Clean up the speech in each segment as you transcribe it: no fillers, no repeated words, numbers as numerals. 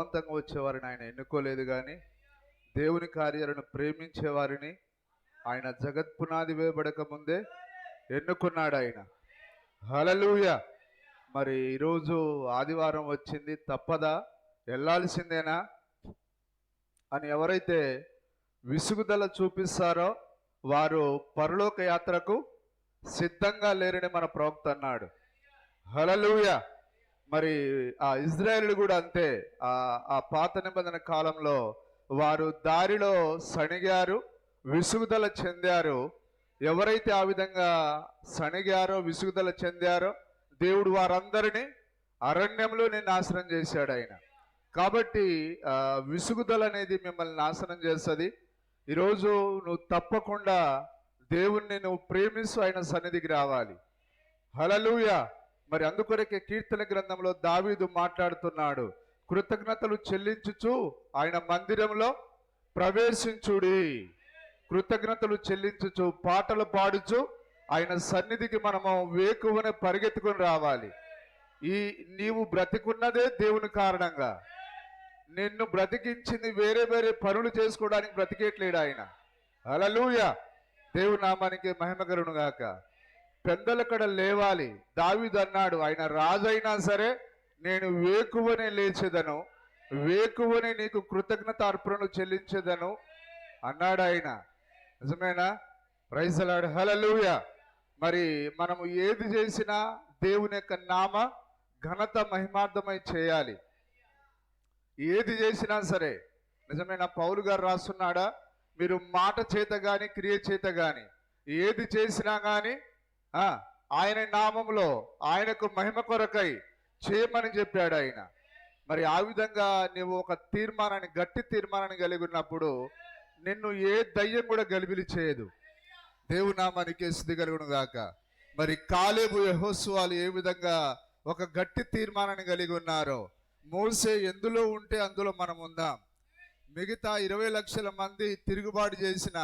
బలవంతంగా వచ్చేవారిని ఆయన ఎన్నుకోలేదు, కానీ దేవుని కార్యాలను ప్రేమించే వారిని ఆయన జగత్పునాది వేయబడక ముందే ఎన్నుకున్నాడు ఆయన. హల్లెలూయా. మరి ఈరోజు ఆదివారం వచ్చింది, తప్పదా, వెళ్ళాల్సిందేనా అని ఎవరైతే విసుగుదల చూపిస్తారో వారు పరలోక యాత్రకు సిద్ధంగా లేరని మన ప్రవక్త అన్నాడు. హల్లెలూయా. మరి ఆ ఇజ్రాయేలు కూడా అంతే. ఆ పాత నిబంధన కాలంలో వారు దారిలో సణిగారు, విసుగుదల చెందారు. ఎవరైతే ఆ విధంగా సణిగారో విసుగుదల చెందారో దేవుడు వారందరినీ అరణ్యంలోనే నాశనం చేశాడు ఆయన. కాబట్టి విసుగుదల అనేది మిమ్మల్ని నాశనం చేస్తుంది. ఈరోజు నువ్వు తప్పకుండా దేవుణ్ణి నువ్వు ప్రేమిస్తూ ఆయన సన్నిధికి రావాలి. హల్లెలూయా. మరి అందుకొరకే కీర్తన గ్రంథంలో దావీదు మాట్లాడుతున్నాడు, కృతజ్ఞతలు చెల్లించుచు ఆయన మందిరంలో ప్రవేశించుడి. కృతజ్ఞతలు చెల్లించుచు పాటలు పాడుచు ఆయన సన్నిధికి మనము వేకువనే పరిగెత్తుకొని రావాలి. నీవు బ్రతికున్నదే దేవుని కారణంగా. నిన్ను బ్రతికించింది వేరే వేరే పనులు చేసుకోవడానికి బ్రతికేట్లేడు ఆయన. హల్లెలూయా. దేవుని నామానికి మహిమ కలుగును గాక. పెందలకడ లేవాలి. దావీదు అన్నాడు, ఆయన రాజైనా సరే నేను వేకువనే లేచేదను, వేకువనే నీకు కృతజ్ఞత అర్పణలు చెల్లించేదను అన్నాడు ఆయన. నిజమేనా? Praise the Lord. హల్లెలూయా. మరి మనము ఏది చేసినా దేవుని యొక్క నామ ఘనత మహిమార్థమై చేయాలి. ఏది చేసినా సరే. నిజమేనా? పౌలు గారు రాస్తున్నాడా, మీరు మాట చేత గాని క్రియ చేత గాని ఏది చేసినా గాని ఆయన నామంలో ఆయనకు మహిమ కొరకై చేయమని చెప్పాడు ఆయన. మరి ఆ విధంగా నువ్వు ఒక తీర్మానాన్ని, గట్టి తీర్మానాన్ని కలిగి ఉన్నప్పుడు నిన్ను ఏ దయ్యం కూడా గలిబిలి చేయదు. దేవుని నామానికి స్తుతి కలుగును గాక. మరి కాలేబు యెహోషువలు ఏ విధంగా ఒక గట్టి తీర్మానాన్ని కలిగి ఉన్నారో, మోసే ఎందులో ఉంటే అందులో మనం ఉందాం. మిగతా 20 లక్షల మంది తిరుగుబాటు చేసిన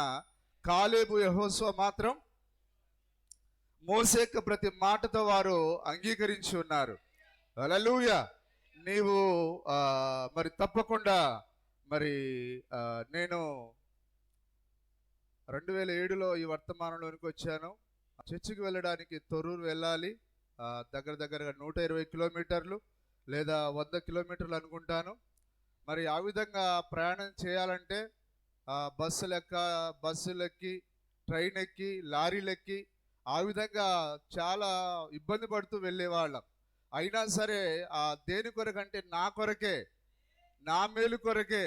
కాలేబు యెహోషువ మాత్రం మోసే ప్రతి మాటతో వారు అంగీకరించి ఉన్నారు. హల్లెలూయా. నీవు మరి తప్పకుండా మరి నేను 2007లో ఈ వర్తమానంలోనికి వచ్చాను. చర్చికి వెళ్ళడానికి తొర్రూరు వెళ్ళాలి. దగ్గరగా 120 కిలోమీటర్లు లేదా 100 కిలోమీటర్లు అనుకుంటాను. మరి ఆ విధంగా ప్రయాణం చేయాలంటే బస్సులెక్కి ట్రైన్ ఎక్కి లారీలెక్కి ఆ విధంగా చాలా ఇబ్బంది పడుతూ వెళ్ళేవాళ్ళం. అయినా సరే దేని కొరకంటే నా కొరకే, నా మేలు కొరకే.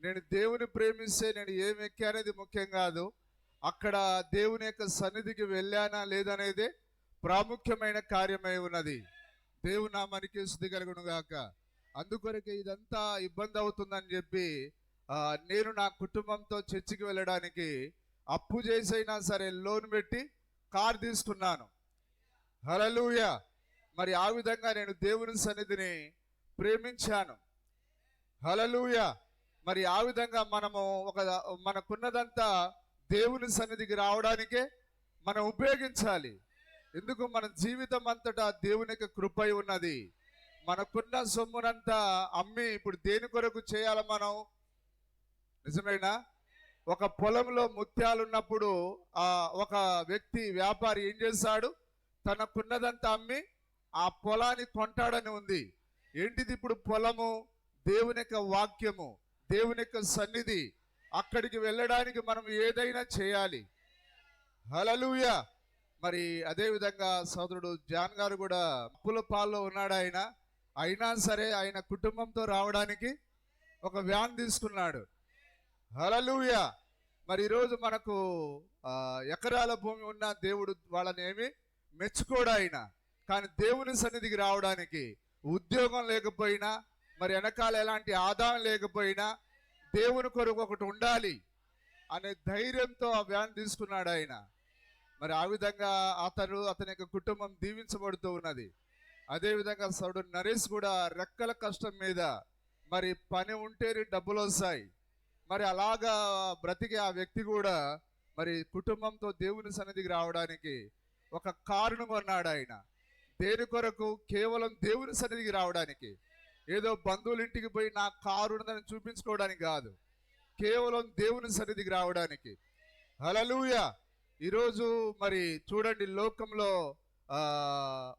నేను దేవుని ప్రేమిస్తే నేను ఏమి ఎక్కానేది ముఖ్యం కాదు, అక్కడ దేవుని యొక్క సన్నిధికి వెళ్ళానా లేదనేది ప్రాముఖ్యమైన కార్యమై ఉన్నది. దేవుని నామానికి స్తుతి కలుగును గాక. అందుకొరకే ఇదంతా ఇబ్బంది అవుతుందని చెప్పి నేను నా కుటుంబంతో చర్చికి వెళ్ళడానికి అప్పు చేసైనా సరే లోన్ పెట్టి కారు తీసుకున్నాను. హల్లెలూయా. మరి ఆ విధంగా నేను దేవుని సన్నిధిని ప్రేమించాను. హల్లెలూయా. మరి ఆ విధంగా మనము మనకున్నదంతా దేవుని సన్నిధికి రావడానికే మనం ఉపయోగించాలి. ఎందుకు? మన జీవితం అంతటా దేవుని యొక్క కృపై ఉన్నది. మనకున్న సొమ్మునంతా అమ్మి ఇప్పుడు దేని కొరకు చేయాలి మనం? నిజమేనా? ఒక పొలంలో ముత్యాలు ఉన్నప్పుడు ఒక వ్యక్తి, వ్యాపారి ఏం చేస్తాడు? తనకున్నదంతా అమ్మి ఆ పొలాన్ని కొంటాడని ఉంది. ఏంటిది ఇప్పుడు? పొలము, దేవుని యొక్క వాక్యము, దేవుని యొక్క సన్నిధి. అక్కడికి వెళ్ళడానికి మనం ఏదైనా చేయాలి. హల్లెలూయా. మరి అదేవిధంగా సోదరుడు జాన్ గారు కూడా అప్పుల పాల్లో ఉన్నాడు ఆయన. అయినా సరే ఆయన కుటుంబంతో రావడానికి ఒక వ్యాన్ తీసుకున్నాడు. హల్లెలూయా. మరి ఈరోజు మనకు ఎకరాల భూమి ఉన్న దేవుడు వాళ్ళని ఏమి మెచ్చుకోడు ఆయన. కానీ దేవుని సన్నిధికి రావడానికి ఉద్యోగం లేకపోయినా, మరి వెనకాల ఎలాంటి ఆదాయం లేకపోయినా దేవుని కొరకు ఒకటి ఉండాలి అనే ధైర్యంతో ఆ వ్యాన్ తీసుకున్నాడు ఆయన. మరి ఆ విధంగా అతని యొక్క కుటుంబం దీవించబడుతూ ఉన్నది. అదేవిధంగా సోదరుడు నరేష్ కూడా రెక్కల కష్టం మీద మరి పని ఉంటేనే డబ్బులు వస్తాయి. మరి అలాగా బ్రతికే ఆ వ్యక్తి కూడా మరి కుటుంబంతో దేవుని సన్నిధికి రావడానికి ఒక కారును కొన్నాడు ఆయన. దేని కొరకు? కేవలం దేవుని సన్నిధికి రావడానికి. ఏదో బంధువుల ఇంటికి పోయి నా కారు ఉన్నదని చూపించుకోవడానికి కాదు, కేవలం దేవుని సన్నిధికి రావడానికి. హల్లెలూయా. ఈరోజు మరి చూడండి, లోకంలో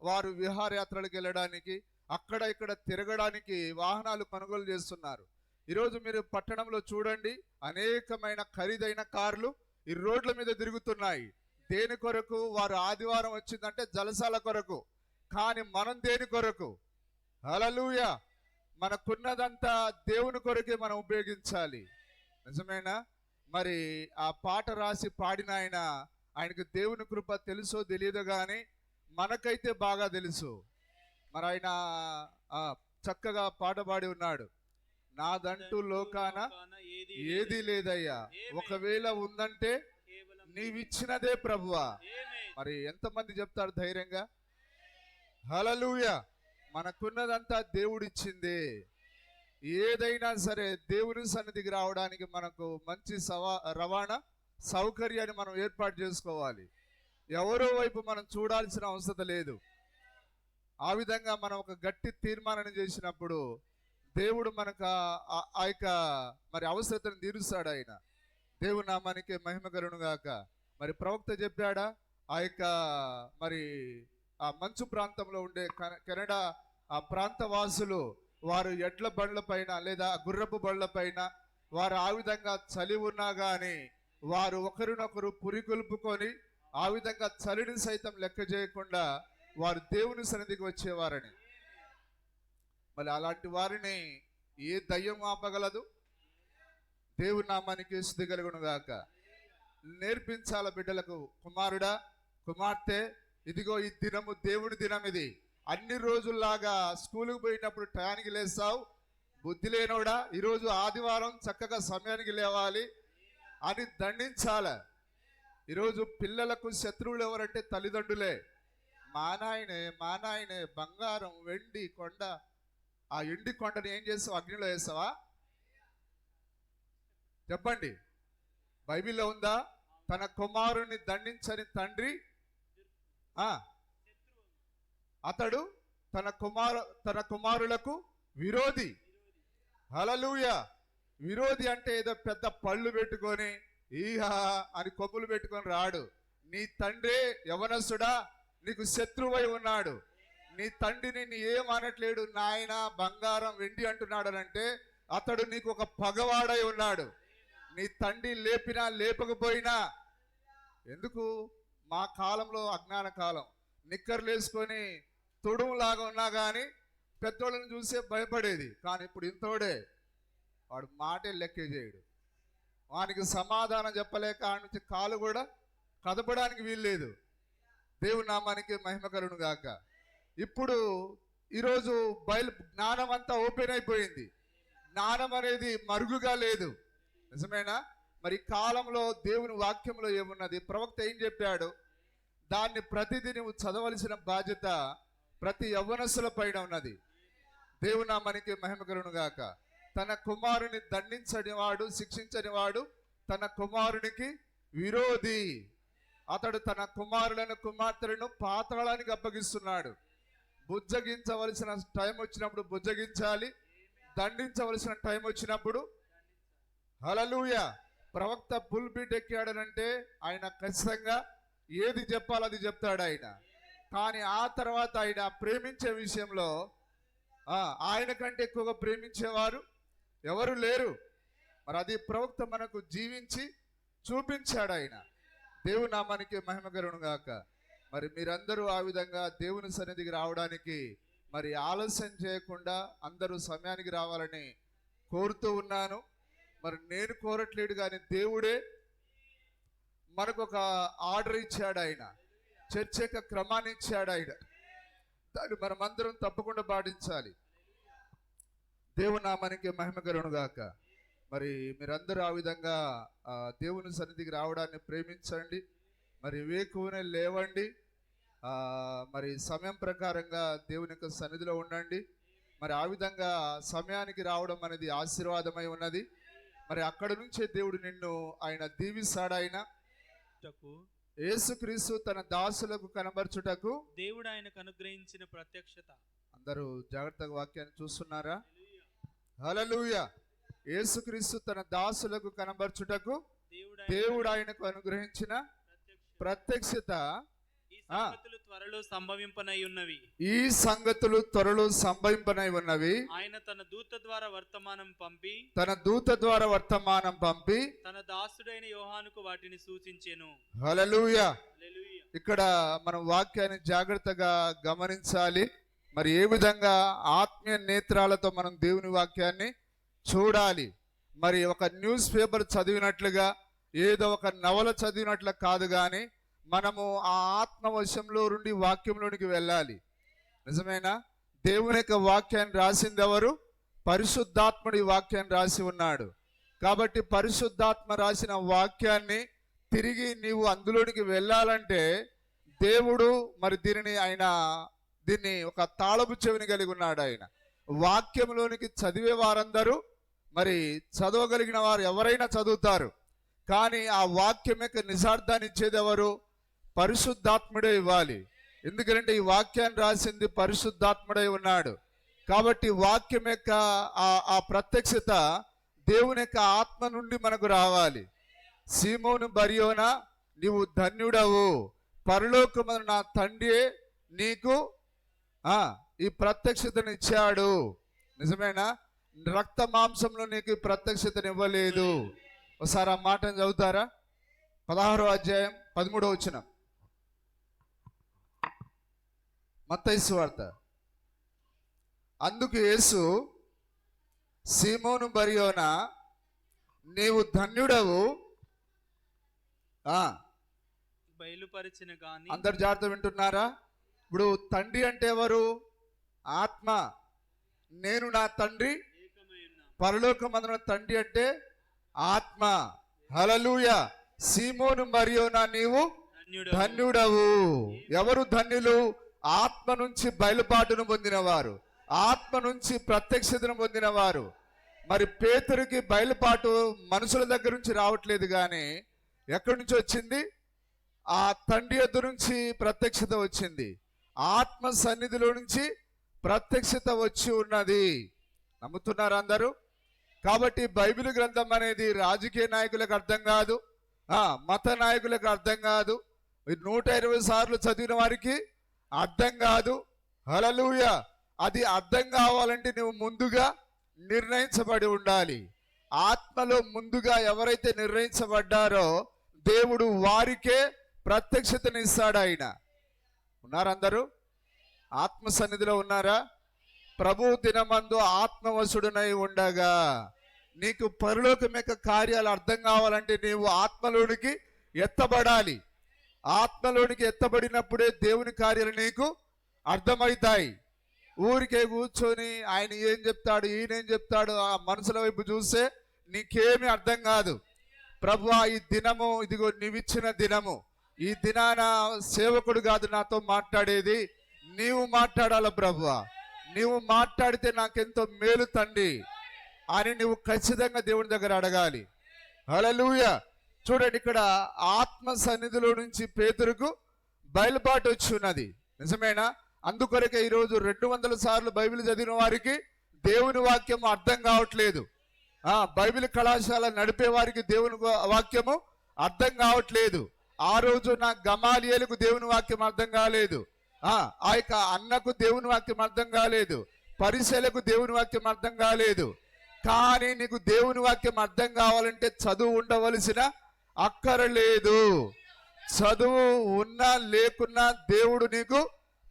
వారు విహారయాత్రలకు వెళ్ళడానికి, అక్కడ ఇక్కడ తిరగడానికి వాహనాలు కొనుగోలు చేస్తున్నారు. ఈరోజు మీరు పట్టణంలో చూడండి, అనేకమైన ఖరీదైన కార్లు ఈ రోడ్ల మీద తిరుగుతున్నాయి. దేని కొరకు? వారు ఆదివారం వచ్చిందంటే జలసాల కొరకు. కానీ మనం దేని కొరకు? హల్లెలూయా. మనకున్నదంతా దేవుని కొరకే మనం ఉపయోగించాలి. నిజమేనా? మరి ఆ పాట రాసి పాడిన ఆయనకు దేవుని కృప తెలుసో తెలియదో కానీ మనకైతే బాగా తెలుసు. మరి ఆయన చక్కగా పాట పాడి ఉన్నాడు, నాదంటూ లోకాన ఏది లేదయ్యా, ఒకవేళ ఉందంటే నీవిచ్చినదే ప్రభువా. మరి ఎంతమంది చెప్తారు ధైర్యంగా? హల్లెలూయా. మనకున్నదంతా దేవుడిచ్చిందే. ఏదైనా సరే దేవుని సన్నిధికి రావడానికి మనకు మంచి రవాణా సౌకర్యాన్ని మనం ఏర్పాటు చేసుకోవాలి. ఎవరో వైపు మనం చూడాల్సిన అవసరం లేదు. ఆ విధంగా మనం ఒక గట్టి తీర్మానం చేసినప్పుడు దేవుడు మనకు ఆ యొక్క మరి అవసరతను తీరుస్తాడు ఆయన. దేవుని నామానికి మహిమ కలుగును గాక. మరి ప్రవక్త చెప్పాడా, ఆ యొక్క మరి ఆ మంచు ప్రాంతంలో ఉండే కెనడా ఆ ప్రాంత వాసులు వారు ఎడ్ల బండ్ల పైన లేదా గుర్రపు బండ్ల పైన వారు ఆ విధంగా చలి ఉన్నా కానీ వారు ఒకరినొకరు పురికొల్పుకొని ఆ విధంగా చలిని సైతం లెక్క చేయకుండా వారు దేవుని సన్నిధికి వచ్చేవారని. మరి అలాంటి వారిని ఏ దయ్యం ఆపగలదు? దేవుని నామానికి స్తుతి కలుగును గాక. నేర్పించాల బిడ్డలకు, కుమారుడా కుమార్తె, ఇదిగో ఈ దినము దేవుడి దినం. ఇది అన్ని రోజుల్లాగా స్కూలుకు పోయినప్పుడు టయానికి లేస్తావు, బుద్ధి లేనోడా ఈరోజు ఆదివారం చక్కగా సమయానికి లేవాలి అని దండించాల. ఈరోజు పిల్లలకు శత్రువులు ఎవరంటే తల్లిదండ్రులే. మా నాయనే బంగారం వెండి కొండ, ఆ ఎండి కొండని ఏం చేస్తావు? అగ్నిలో వేస్తావా? చెప్పండి, బైబిల్లో ఉందా? తన కుమారుని దండించని తండ్రి అతడు తన కుమారులకు విరోధి. హల్లెలూయా. విరోధి అంటే ఏదో పెద్ద పళ్ళు పెట్టుకొని ఈహా అని కొమ్ములు పెట్టుకొని రాడు. నీ తండ్రే యవనస్తుడా నీకు శత్రువై ఉన్నాడు. నీ తండ్రిని నీ ఏమనట్లేడు, నాయన బంగారం వెండి అంటున్నాడు అంటే అతడు నీకు ఒక పగవాడై ఉన్నాడు. నీ తండ్రి లేపినా లేపకపోయినా. ఎందుకు? మా కాలంలో అజ్ఞాన కాలం, నిక్కర్లు వేసుకొని తొడుములాగా ఉన్నా కానీ పెద్దోళ్ళని చూసే భయపడేది. కానీ ఇప్పుడు ఇంతోడే, వాడు మాటే లెక్కే చేయడు. వానికి సమాధానం చెప్పలేక ఆ నుంచి కాలు కూడా కదపడానికి వీల్లేదు. దేవుని నామానికి మహిమ కలుగును గాక. ఇప్పుడు ఈరోజు జ్ఞానం అంతా ఓపెన్ అయిపోయింది. జ్ఞానం అనేది మరుగుగా లేదు. నిజమేనా? మరి కాలంలో దేవుని వాక్యంలో ఏమున్నది? ప్రవక్త ఏం చెప్పాడు? దాన్ని ప్రతిదీ నువ్వు చదవలసిన బాధ్యత ప్రతి యవ్వనస్తుల పైన ఉన్నది. దేవుని నామానికి మహిమ కలుగును గాక. తన కుమారుని దండించని వాడు, శిక్షించని వాడు తన కుమారునికి విరోధి. అతడు తన కుమారులను కుమార్తెలను పాతాళానికి అప్పగిస్తున్నాడు. బుజ్జగించవలసిన టైం వచ్చినప్పుడు బుజ్జగించాలి, దండించవలసిన టైం వచ్చినప్పుడు. హల్లెలూయా. ప్రవక్త పుల్పిట్ ఎక్కాడనంటే ఆయన ఖచ్చితంగా ఏది చెప్పాలో అది చెప్తాడు ఆయన. కానీ ఆ తర్వాత ఆయన ప్రేమించే విషయంలో ఆయన కంటే ఎక్కువగా ప్రేమించేవారు ఎవరు లేరు. మరి అది ప్రవక్త మనకు జీవించి చూపించాడు ఆయన. దేవుని నామానికి మహిమ కలుగును గాక. మరి మీరందరూ ఆ విధంగా దేవుని సన్నిధికి రావడానికి మరి ఆలస్యం చేయకుండా అందరూ సమయానికి రావాలని కోరుతూ ఉన్నాను. మరి నేను కోరట్లేడు కానీ దేవుడే మనకు ఒక ఆర్డర్ ఇచ్చాడు. ఆయన చర్చ యొక్క క్రమాన్ని ఇచ్చాడు ఆయన. దాన్ని మనమందరం తప్పకుండా పాటించాలి. దేవుని నామానికి మహిమ కలుగును గాక. మరి మీరందరూ ఆ విధంగా దేవుని సన్నిధికి రావడాన్ని ప్రేమించండి. మరి వేకువనే లేవండి. మరి సమయం ప్రకారంగా దేవుని యొక్క సన్నిధిలో ఉండండి. మరి ఆ విధంగా సమయానికి రావడం అనేది ఆశీర్వాదమై ఉన్నది. మరి అక్కడ నుంచే దేవుడు నిన్ను ఆయన దీవిస్తాడు. ఆయన యేసుక్రీస్తు తన దాసులకు కనబర్చుటకు దేవుడు ఆయనకు అనుగ్రహించిన ప్రత్యక్షత. అందరూ జాగ్రత్తగా వాక్యాన్ని చూస్తున్నారా? హల్లెలూయా. యేసుక్రీస్తు తన దాసులకు కనబర్చుటకు దేవుడు ఆయనకు అనుగ్రహించిన ప్రత్యక్షత త్వరలో సంభవింపనై ఉన్నవి. ఈ సంగతులు త్వరలో సంభవింపనై ఉన్నవి. ఆయన తన దూత ద్వారా వర్తమానం పంపి తన దాసుడైన యోహానుకు వాటిని సూచించెను. హల్లెలూయా. ఇక్కడ మనం వాక్యాన్ని జాగ్రత్తగా గమనించాలి. మరి ఏ విధంగా ఆత్మీయ నేత్రాలతో మనం దేవుని వాక్యాన్ని చూడాలి. మరి ఒక న్యూస్ పేపర్ చదివినట్లుగా, ఏదో ఒక నవల చదివినట్లు కాదు, కానీ మనము ఆ ఆత్మవశంలో నుండి వాక్యంలోనికి వెళ్ళాలి. నిజమేనా? దేవుని యొక్క వాక్యాన్ని రాసింది ఎవరు? పరిశుద్ధాత్ముడి వాక్యాన్ని రాసి ఉన్నాడు. కాబట్టి పరిశుద్ధాత్మ రాసిన వాక్యాన్ని తిరిగి నీవు అందులోనికి వెళ్ళాలంటే దేవుడు మరి దీన్ని ఒక తాళపు చెవిని కలిగి ఉన్నాడు. ఆయన వాక్యంలోనికి చదివే వారందరూ మరి చదవగలిగిన వారు ఎవరైనా చదువుతారు, కానీ ఆ వాక్యం యొక్క నిజార్థాన్ని ఇచ్చేది ఎవరు? పరిశుద్ధాత్ముడే ఇవ్వాలి. ఎందుకంటే ఈ వాక్యాన్ని రాసింది పరిశుద్ధాత్ముడై ఉన్నాడు. కాబట్టి వాక్యం యొక్క ఆ ప్రత్యక్షత దేవుని యొక్క ఆత్మ నుండి మనకు రావాలి. సీమోను బరియోనా, నీవు ధన్యుడవు, పరలోకమందు నా తండ్రి నీకు ఈ ప్రత్యక్షతను ఇచ్చాడు. నిజమేనా? రక్త మాంసంలో నీకు ప్రత్యక్షతను ఇవ్వలేదు. ఒకసారి ఆ మాటను చదువుతారా? 16వ అధ్యాయం 13వ వచనం, మత్తయి సువార్త. అందుకు యేసు, సీమోను బరియోనా, నీవు ధన్యుడవు. బయలుపరిచిన గాని. అందరు జాగ్రత్త వింటున్నారా? ఇప్పుడు తండ్రి అంటే ఎవరు? ఆత్మ. నేను నా తండ్రి పరలోకమందున తండ్రి అంటే ఆత్మ. హల్లెలూయా. సీమోను బరియోనా, నీవు ధన్యుడవు. ఎవరు ధన్యులు? ఆత్మ నుంచి బయలుపాటును పొందినవారు, ఆత్మ నుంచి ప్రత్యక్షతను పొందినవారు. మరి పేతురుకి బయలుపాటు మనుషుల దగ్గర నుంచి రావట్లేదు, కానీ ఎక్కడి నుంచి వచ్చింది? ఆ తండ్రి యొద్ద నుంచి ప్రత్యక్షత వచ్చింది. ఆత్మ సన్నిధిలో నుంచి ప్రత్యక్షత వచ్చి ఉన్నది. నమ్ముతున్నారు అందరూ? కాబట్టి బైబిల్ గ్రంథం అనేది రాజకీయ నాయకులకు అర్థం కాదు, మత నాయకులకు అర్థం కాదు, 120 సార్లు చదివిన వారికి అర్థం కాదు. హల్లెలూయా. అది అర్థం కావాలంటే నువ్వు ముందుగా నిర్ణయించబడి ఉండాలి. ఆత్మలో ముందుగా ఎవరైతే నిర్ణయించబడ్డారో దేవుడు వారికే ప్రత్యక్షతను ఇస్తాడు. ఆయన ఉన్నారందరూ? ఆత్మ సన్నిధిలో ఉన్నారా? ప్రభు దినమందు ఆత్మవశుడునై ఉండగా నీకు పరలోకం యొక్క కార్యాలు అర్థం కావాలంటే నీవు ఆత్మలోనికి ఎత్తబడాలి. ఆత్మలోనికి ఎత్తబడినప్పుడే దేవుని కార్యాలు నీకు అర్థమవుతాయి. ఊరికే కూర్చొని ఆయన ఏం చెప్తాడు, ఈయనేం చెప్తాడు, ఆ మనుషుల వైపు చూస్తే నీకేమీ అర్థం కాదు. ప్రభువా, ఈ దినము ఇదిగో నీవిచ్చిన దినము, ఈ దినాన సేవకుడు కాదు నాతో మాట్లాడేది, నీవు మాట్లాడాల ప్రభువా. నీవు మాట్లాడితే నాకెంతో మేలు తండ్రి అని నువ్వు ఖచ్చితంగా దేవుని దగ్గర అడగాలి. హల్లెలూయా. చూడండి, ఇక్కడ ఆత్మ సన్నిధిలో నుంచి పేతురుకు బయలుపాటు వచ్చి ఉన్నది. నిజమేనా? అందుకొరకే ఈరోజు 200 సార్లు బైబిల్ చదివిన వారికి దేవుని వాక్యం అర్థం కావట్లేదు. బైబిల్ కళాశాల నడిపే వారికి దేవుని వాక్యము అర్థం కావట్లేదు. ఆ రోజు నా గమాలియేలుకు దేవుని వాక్యం అర్థం కాలేదు, ఆ యొక్క అన్నకు దేవుని వాక్యం అర్థం కాలేదు, పరిసలకు దేవుని వాక్యం అర్థం కాలేదు. కానీ నీకు దేవుని వాక్యం అర్థం కావాలంటే చదువు ఉండవలసిన అక్కరలేదు. చదువు ఉన్నా లేకున్నా దేవుడు నీకు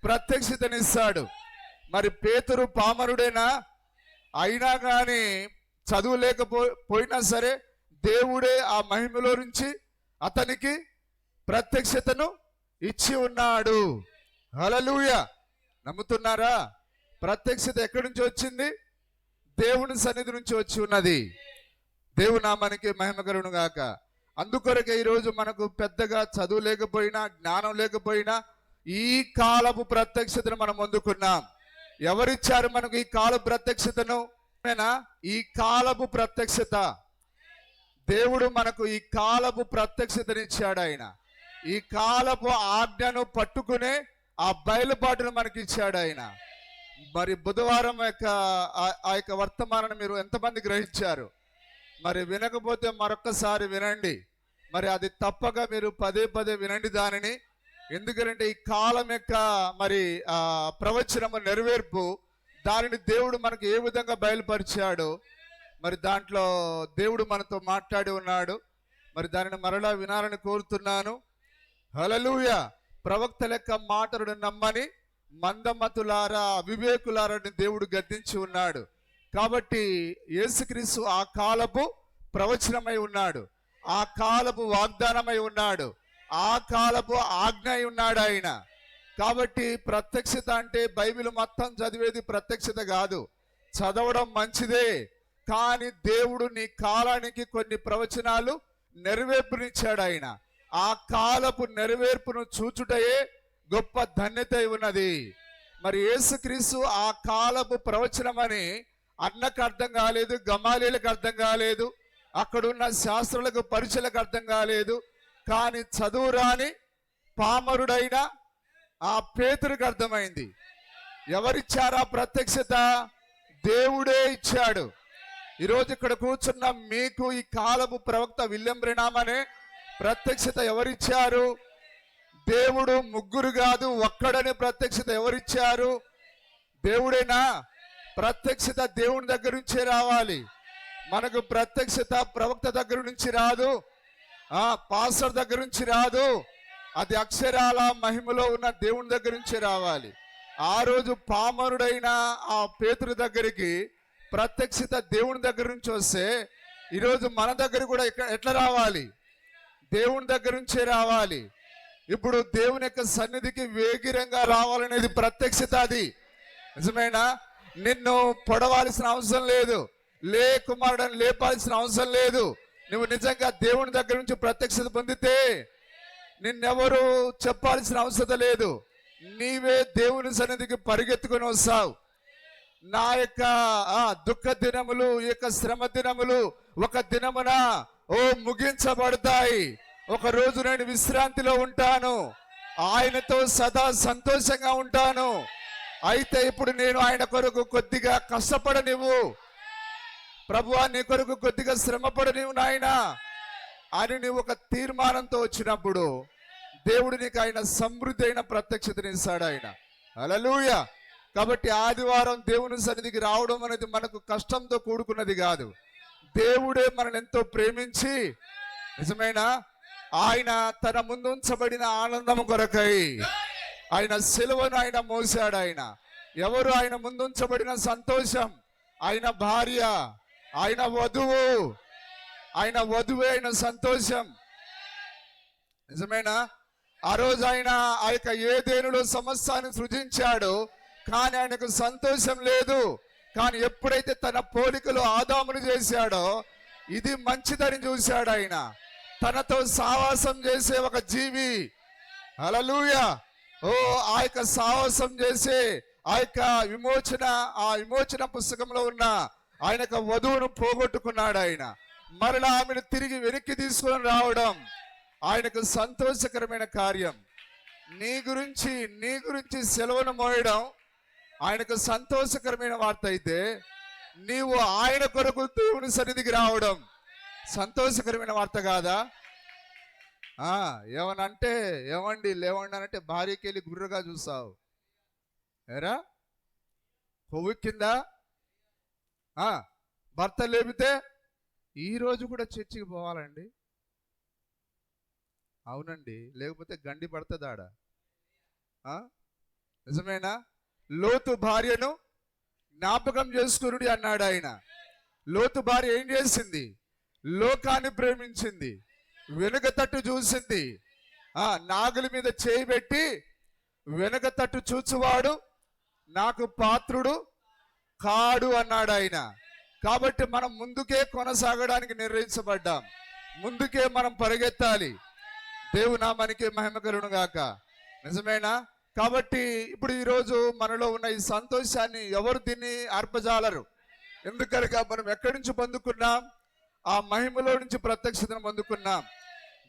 ప్రత్యక్షతనిస్తాడు. మరి పేతురు పామరుడేనా? అయినా కానీ చదువు లేకపోయినా సరే దేవుడే ఆ మహిమలో నుంచి అతనికి ప్రత్యక్షతను ఇచ్చి ఉన్నాడు. హల్లెలూయా. నమ్ముతున్నారా? ప్రత్యక్షత ఎక్కడి నుంచి వచ్చింది? దేవుని సన్నిధి నుంచి వచ్చి ఉన్నది. దేవుని నామానికి మహిమ కలుగును గాక. అందుకొరకే ఈరోజు మనకు పెద్దగా చదువు లేకపోయినా, జ్ఞానం లేకపోయినా ఈ కాలపు ప్రత్యక్షతను మనం అందుకున్నాం. ఎవరిచ్చారు మనకు ఈ కాలపు ప్రత్యక్షతను? ఈ కాలపు ప్రత్యక్షత దేవుడు మనకు ఈ కాలపు ప్రత్యక్షతనిచ్చాడు. ఆయన ఈ కాలపు ఆజ్ఞను పట్టుకునే ఆ బయలుపాటును మనకి ఇచ్చాడు. ఆయన మరి బుధవారం ఆ యొక్క వర్తమానాన్ని మీరు ఎంతమంది గ్రహించారు? మరి వినకపోతే మరొక్కసారి వినండి. మరి అది తప్పక మీరు పదే పదే వినండి దానిని. ఎందుకంటే ఈ కాలం యొక్క మరి ప్రవచనము నెరవేర్పు, దానిని దేవుడు మనకు ఏ విధంగా బయలుపరిచాడు, మరి దాంట్లో దేవుడు మనతో మాట్లాడి ఉన్నాడు. మరి దానిని మరలా వినాలని కోరుతున్నాను. హల్లెలూయా. ప్రవక్తల యొక్క మాటలను నమ్మని మందమతులారా, అవివేకులారని దేవుడు గద్దించి ఉన్నాడు. కాబట్టి యేసుక్రీస్తు ఆ కాలపు ప్రవచనమై ఉన్నాడు, ఆ కాలపు వాగ్దానమై ఉన్నాడు, ఆ కాలపు ఆజ్ఞ అయి ఉన్నాడు ఆయన. కాబట్టి ప్రత్యక్షత అంటే బైబిల్ మొత్తం చదివేది ప్రత్యక్షత కాదు. చదవడం మంచిదే, కానీ దేవుడు నీ కాలానికి కొన్ని ప్రవచనాలు నెరవేర్పునిచ్చాడు ఆయన. ఆ కాలపు నెరవేర్పును చూచుటయే గొప్ప ధన్యత ఉన్నది. మరి యేసుక్రీస్తు ఆ కాలపు ప్రవచనమని అన్నకు అర్థం కాలేదు, గమాలీలకు అర్థం కాలేదు, అక్కడున్న శాస్త్రులకు పరిచయలకు అర్థం కాలేదు. కానీ చదువు రాని పామరుడైన ఆ పేతురుకు అర్థమైంది. ఎవరిచ్చారా ప్రత్యక్షత? దేవుడే ఇచ్చాడు. ఈరోజు ఇక్కడ కూర్చున్న మీకు ఈ కాలపు ప్రవక్త విలియం బ్రెనామ్ అనే ప్రత్యక్షత ఎవరిచ్చారు? దేవుడు. ముగ్గురు కాదు, ఒక్కడనే ప్రత్యక్షత ఎవరిచ్చారు? దేవుడేనా? ప్రత్యక్షత దేవుని దగ్గర నుంచే రావాలి. మనకు ప్రత్యక్షత ప్రవక్త దగ్గర నుంచి రాదు, పాస్టర్ దగ్గర నుంచి రాదు. అది అక్షరాల మహిమలో ఉన్న దేవుని దగ్గర నుంచి రావాలి. ఆ రోజు పామరుడైన ఆ పేతురు దగ్గరికి ప్రత్యక్షత దేవుని దగ్గర నుంచి వస్తే, ఈరోజు మన దగ్గర కూడా ఎట్లా రావాలి? దేవుని దగ్గర నుంచే రావాలి. ఇప్పుడు దేవుని యొక్క సన్నిధికి వేగిరంగా రావాలనేది ప్రత్యక్షత. అది నిజమేనా? నిన్ను పొడవాల్సిన అవసరం లేదు, లే కుమారుడని లేపాల్సిన అవసరం లేదు. నువ్వు నిజంగా దేవుని దగ్గర నుంచి ప్రత్యక్షత పొందితే నిన్నెవరు చెప్పాల్సిన అవసరం లేదు. నీవే దేవుని సన్నిధికి పరిగెత్తుకొని వస్తావు. నా యొక్క దుఃఖ దినములు, ఈ యొక్క శ్రమ దినములు ఒక దినమున ముగించబడతాయి. ఒక రోజు నేను విశ్రాంతిలో ఉంటాను, ఆయనతో సదా సంతోషంగా ఉంటాను. అయితే ఇప్పుడు నేను ఆయన కొరకు కొద్దిగా కష్టపడనివ్వు ప్రభువా, నీ కొరకు కొద్దిగా శ్రమపడనివ్వు నాయనా అని నీవు ఒక తీర్మానంతో వచ్చినప్పుడు దేవుడు నీకు ఆయన సమృద్ధి అయిన ప్రత్యక్షతనిస్తాడు ఆయన. హల్లెలూయా. కాబట్టి ఆదివారం దేవుని సన్నిధికి రావడం అనేది మనకు కష్టంతో కూడుకున్నది కాదు. దేవుడే మనల్ని ఎంతో ప్రేమించి, నిజమేనా, ఆయన తన ముందు ఉంచబడిన ఆనందం కొరకై ఆయన సిలువను ఆయన మోసాడు. ఆయన ఎవరు? ఆయన ముందుంచబడిన సంతోషం, ఆయన భార్య, ఆయన వధువు, ఆయన వధువే ఆయన సంతోషం. నిజమేనా? ఆ రోజు ఆయన ఆ యొక్క ఏదేనులో సమస్తాన్ని సృజించాడు, కానీ ఆయనకు సంతోషం లేదు. కానీ ఎప్పుడైతే తన పోలికలో ఆదామును చేశాడో, ఇది మంచిదని చూశాడు ఆయన. తనతో సావాసం చేసే ఒక జీవి, హల్లెలూయా, ఆ యొక్క సావాసం చేసే ఆ యొక్క విమోచన పుస్తకంలో ఉన్న ఆయన యొక్క వధువును పోగొట్టుకున్నాడు ఆయన. మరలా ఆమెను తిరిగి వెనక్కి తీసుకొని రావడం ఆయనకు సంతోషకరమైన కార్యం. నీ గురించి సెలవును మోయడం ఆయనకు సంతోషకరమైన వార్త అయితే, నీవు ఆయన కొరకు దేవుని సన్నిధికి రావడం సంతోషకరమైన వార్త కాదా? ఏమనంటే ఏమండి లేవండి అనంటే భార్యకి వెళ్ళి గుర్రగా చూస్తావు. ఏరా కొవ్వు కింద భర్త లేపితే ఈరోజు కూడా చర్చికి పోవాలండి. అవునండి, లేకపోతే గండి పడుతుంది ఆడ. నిజమేనా? లోతు భార్యను జ్ఞాపకం చేసుకునుడి అన్నాడు ఆయన. లోతు భార్య ఏం చేసింది? లోకాన్ని ప్రేమించింది, వెనుక తట్టు చూసింది. నాగుల మీద చేయి పెట్టి వెనుక తట్టు చూచువాడు నాకు పాత్రుడు కాడు అన్నాడు ఆయన. కాబట్టి మనం ముందుకే కొనసాగడానికి నిర్ణయించబడ్డాం, ముందుకే మనం పరిగెత్తాలి. దేవుని నామానికి మహిమ కలుగును గాక. నిజమేనా? కాబట్టి ఇప్పుడు ఈరోజు మనలో ఉన్న ఈ సంతోషాన్ని ఎవరు దీన్ని అర్పజాలరు. ఎందుకనగా మనం ఎక్కడి నుంచి పొందుకున్నాం? ఆ మహిమలో నుంచి ప్రత్యక్షతను పొందుకున్నాం.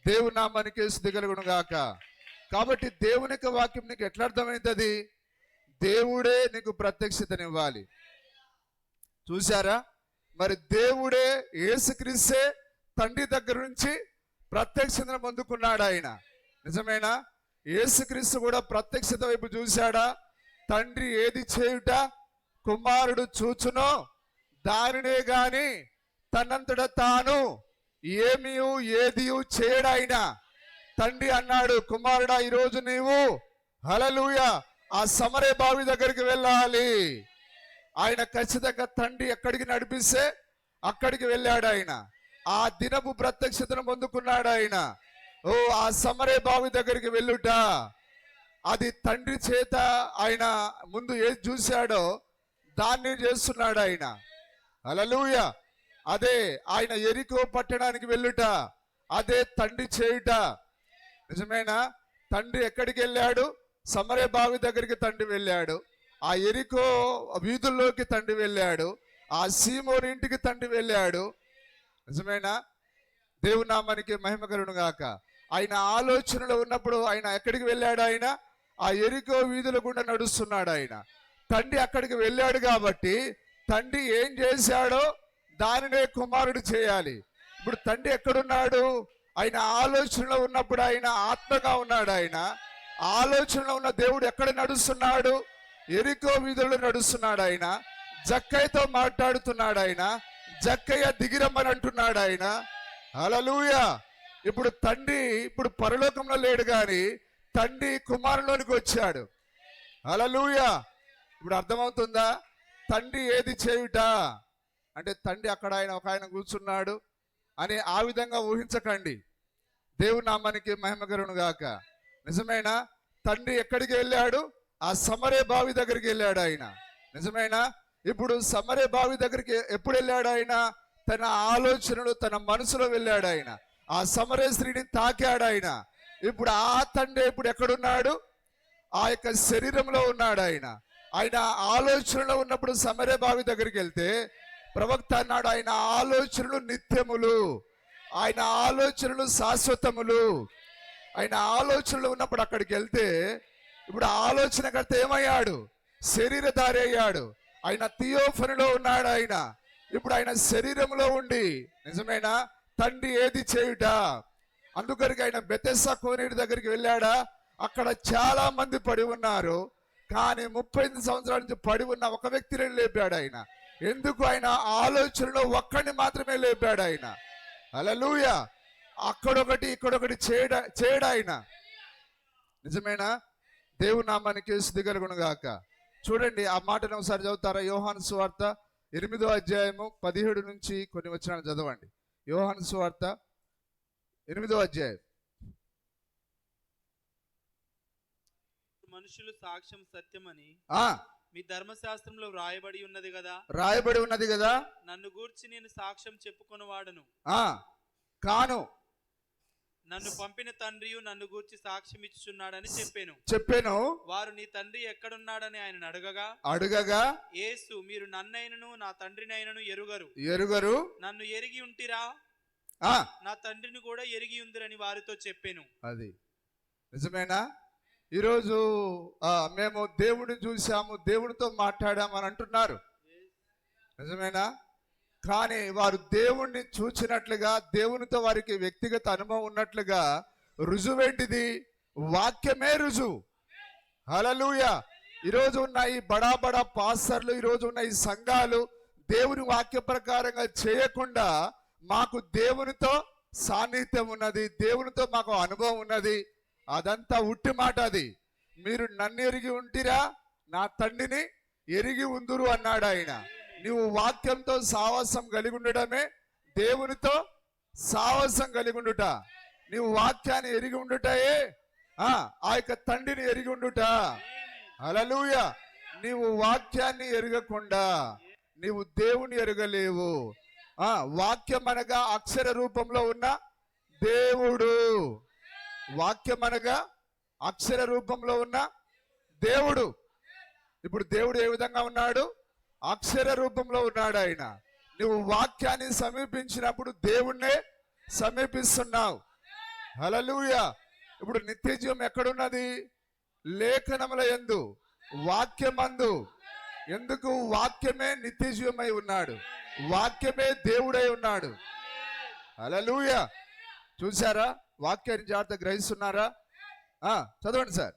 దేవుని నామానికి స్తుతి కలుగును గాక. కాబట్టి దేవుని యొక్క వాక్యం నీకు ఎట్లా అర్థమవుతుంది? దేవుడే నీకు ప్రత్యక్షతనివ్వాలి. చూశారా? మరి దేవుడే, యేసుక్రీస్తే తండ్రి దగ్గర నుంచి ప్రత్యక్షతను పొందుకున్నాడు ఆయన. నిజమేనా? యేసుక్రీస్తు కూడా ప్రత్యక్షత వైపు చూశాడా? తండ్రి ఏది చేయుట కుమారుడు చూచునో దానినే గాని తనంతట తాను ఏది చేయడాయన. తండ్రి అన్నాడు, కుమారుడా ఈరోజు నీవు హల్లెలూయా ఆ సమరే బావి దగ్గరికి వెళ్ళాలి. ఆయన ఖచ్చితంగా తండ్రి ఎక్కడికి నడిపిస్తే అక్కడికి వెళ్ళాడు ఆయన. ఆ దినపు ప్రత్యక్షతను పొందుకున్నాడు ఆయన. ఓ ఆ సమరే బావి దగ్గరికి వెళ్ళుట, అది తండ్రి చేత ఆయన ముందు ఏది చూశాడో దాన్ని చేస్తున్నాడు ఆయన. హల్లెలూయా. అదే ఆయన యెరికో పట్టణానికి వెళ్ళుట, అదే తండ్రి చేయుట. నిజమేనా? తండ్రి ఎక్కడికి వెళ్ళాడు? సమరే బావి దగ్గరికి తండ్రి వెళ్ళాడు. ఆ యెరికో వీధుల్లోకి తండ్రి వెళ్ళాడు. ఆ సీమోని ఇంటికి తండ్రి వెళ్ళాడు. నిజమేనా? దేవుని నామానికి మహిమ కలుగును గాక. ఆయన ఆలోచనలో ఉన్నప్పుడు ఆయన ఎక్కడికి వెళ్ళాడు? ఆయన ఆ యెరికో వీధుల గుండా నడుస్తున్నాడు ఆయన. తండ్రి అక్కడికి వెళ్ళాడు కాబట్టి తండ్రి ఏం చేశాడో దానినే కుమారుడు చేయాలి. ఇప్పుడు తండ్రి ఎక్కడున్నాడు? ఆయన ఆలోచనలో ఉన్నప్పుడు ఆయన ఆత్మగా ఉన్నాడు. ఆయన ఆలోచనలో ఉన్న దేవుడు ఎక్కడ నడుస్తున్నాడు? యెరికో వీధుల్లో నడుస్తున్నాడు ఆయన. జక్కయ్యతో మాట్లాడుతున్నాడు ఆయన. జక్కయ్య దిగిరమ్మని అంటున్నాడు ఆయన. హల్లెలూయా. ఇప్పుడు తండ్రి ఇప్పుడు పరలోకంలో లేడు కానీ తండ్రి కుమారులోనికి వచ్చాడు. హల్లెలూయా. ఇప్పుడు అర్థమవుతుందా? తండ్రి ఏది చేయుట అంటే తండ్రి అక్కడ ఒక ఆయన కూర్చున్నాడు అని ఆ విధంగా ఊహించకండి. దేవుని నామానికి మహిమ కలుగును గాక. నిజమేనా? తండ్రి ఎక్కడికి వెళ్ళాడు? ఆ సమరే బావి దగ్గరికి వెళ్ళాడు ఆయన. నిజమేనా? ఇప్పుడు సమరే బావి దగ్గరికి ఎప్పుడు వెళ్ళాడు ఆయన? తన ఆలోచనలు తన మనసులో వెళ్ళాడు ఆయన. ఆ సమరే స్త్రీని తాకాడు ఆయన. ఇప్పుడు ఆ తండ్రి ఇప్పుడు ఎక్కడున్నాడు? ఆ యొక్క శరీరంలో ఉన్నాడు ఆయన. ఆయన ఆలోచనలో ఉన్నప్పుడు సమరే బావి దగ్గరికి వెళ్తే ప్రవక్త అన్నాడు, ఆయన ఆలోచనలు నిత్యములు, ఆయన ఆలోచనలు శాశ్వతములు. ఆయన ఆలోచనలు ఉన్నప్పుడు అక్కడికి వెళ్తే ఇప్పుడు ఆలోచనకర్త ఏమయ్యాడు? శరీరధారి అయ్యాడు. ఆయన థియోఫనీలో ఉన్నాడు ఆయన. ఇప్పుడు ఆయన శరీరంలో ఉండి, నిజమేనా? తండ్రి ఏది చేయుట. అందుకరికి ఆయన బెతెస్దా కోనేటి దగ్గరికి వెళ్ళాడా? అక్కడ చాలా మంది పడి ఉన్నారు. కానీ 35 సంవత్సరాల నుంచి పడి ఉన్న ఒక వ్యక్తిని లేపాడు ఆయన. ఎందుకు? ఆయన ఆలోచనలో ఒక్కడిని మాత్రమే లేపాడు ఆయన. హల్లెలూయా. అక్కడొకటి ఇక్కడొకటి చేయడు ఆయన. నిజమేనా? దేవుని నామానికి స్తుతి కలుగును గాక. చూడండి ఆ మాటను ఒకసారి చదువుతారా? యోహాను సువార్త 8వ అధ్యాయము 17 నుంచి కొన్ని వచనాలు చదవండి. యోహాను సువార్త 8వ అధ్యాయం. మనుషులు సాక్ష్యం సత్యమని ఆ మీ ధర్మశాస్త్రంలో వ్రాయబడి ఉన్నది కదా. రాయబడి ఉన్నది కదా. నన్ను గూర్చి నేను సాక్ష్యం చెప్పుకొనువాడను కాను, నన్ను పంపిన తండ్రియు నన్ను గూర్చి సాక్ష్యం ఇచ్చుచున్నాడని చెప్పాను. వారు నీ తండ్రి ఎక్కడున్నాడని ఆయన అడుగగా యేసు, మీరు నన్నైనను నా తండ్రినైనను ఎరుగరు, నన్ను ఎరిగి ఉంటిరా, నా తండ్రిని కూడా ఎరిగి ఉందిరని వారితో చెప్పాను. అది నిజమేనా? ఈరోజు మేము దేవుడిని చూసాము, దేవుడితో మాట్లాడామని అంటున్నారు. నిజమేనా? కానీ వారు దేవుణ్ణి చూచినట్లుగా, దేవునితో వారికి వ్యక్తిగత అనుభవం ఉన్నట్లుగా రుజువేంటిది? వాక్యమే రుజువు. హల్లెలూయా. ఈరోజు ఉన్న ఈ బడా పాస్టర్లు, ఈరోజు ఉన్న ఈ సంఘాలు దేవుని వాక్య ప్రకారంగా చేయకుండా మాకు దేవునితో సాన్నిహిత్యం ఉన్నది, దేవునితో మాకు అనుభవం ఉన్నది, అదంతా ఉట్టి మాట. అది మీరు నన్ను ఎరిగి ఉంటిరా, నా తండ్రిని ఎరిగి ఉందురు అన్నాడు ఆయన. నువ్వు వాక్యంతో సావాసం కలిగి ఉండడమే దేవునితో సావాసం కలిగి ఉండుట. నీవు వాక్యాన్ని ఎరిగి ఉండుటయే ఆ యొక్క తండ్రిని ఎరిగి ఉండుట. హల్లెలూయా. నీవు వాక్యాన్ని ఎరగకుండా నీవు దేవుని ఎరగలేవు. వాక్యం అనగా అక్షర రూపంలో ఉన్న దేవుడు. వాక్యం అనగా అక్షర రూపంలో ఉన్న దేవుడు. ఇప్పుడు దేవుడు ఏ విధంగా ఉన్నాడు? అక్షర రూపంలో ఉన్నాడు ఆయన. నువ్వు వాక్యాన్ని సమీపించినప్పుడు దేవుణ్ణే సమీపిస్తున్నావు. హల్లెలూయా. ఇప్పుడు నిత్య జీవం ఎక్కడున్నది? లేఖనముల యందు. వాక్యమందు. ఎందుకు? వాక్యమే నిత్య జీవమై ఉన్నాడు, వాక్యమే దేవుడై ఉన్నాడు. హల్లెలూయా. చూసారా? వాక్యాన్ని జాగ్రత్త గ్రహిస్తున్నారా? చదవండి సార్.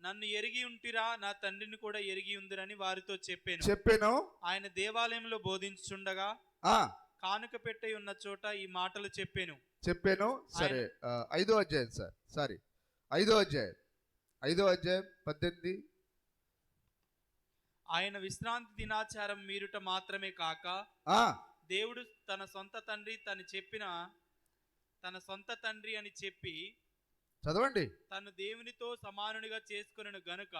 నన్ను ఎరిగి ఉంటిరా, నా తండ్రిని కూడా ఎరిగి ఉందిరని వారితో చెప్పాను. ఆయన దేవాలయంలో బోధించుండగా కానుక పెట్టే ఉన్న చోట ఈ మాటలు చెప్పాను. సరే, 5వ అధ్యాయం సార్. సారీ, 5వ అధ్యాయం 18. ఆయన విశ్రాంతి దినాచారం మీరుట మాత్రమే కాక దేవుడు తన సొంత తండ్రి అని చెప్పి చదవండి. తను దేవునితో సమానునిగా చేసుకొనెను గనుక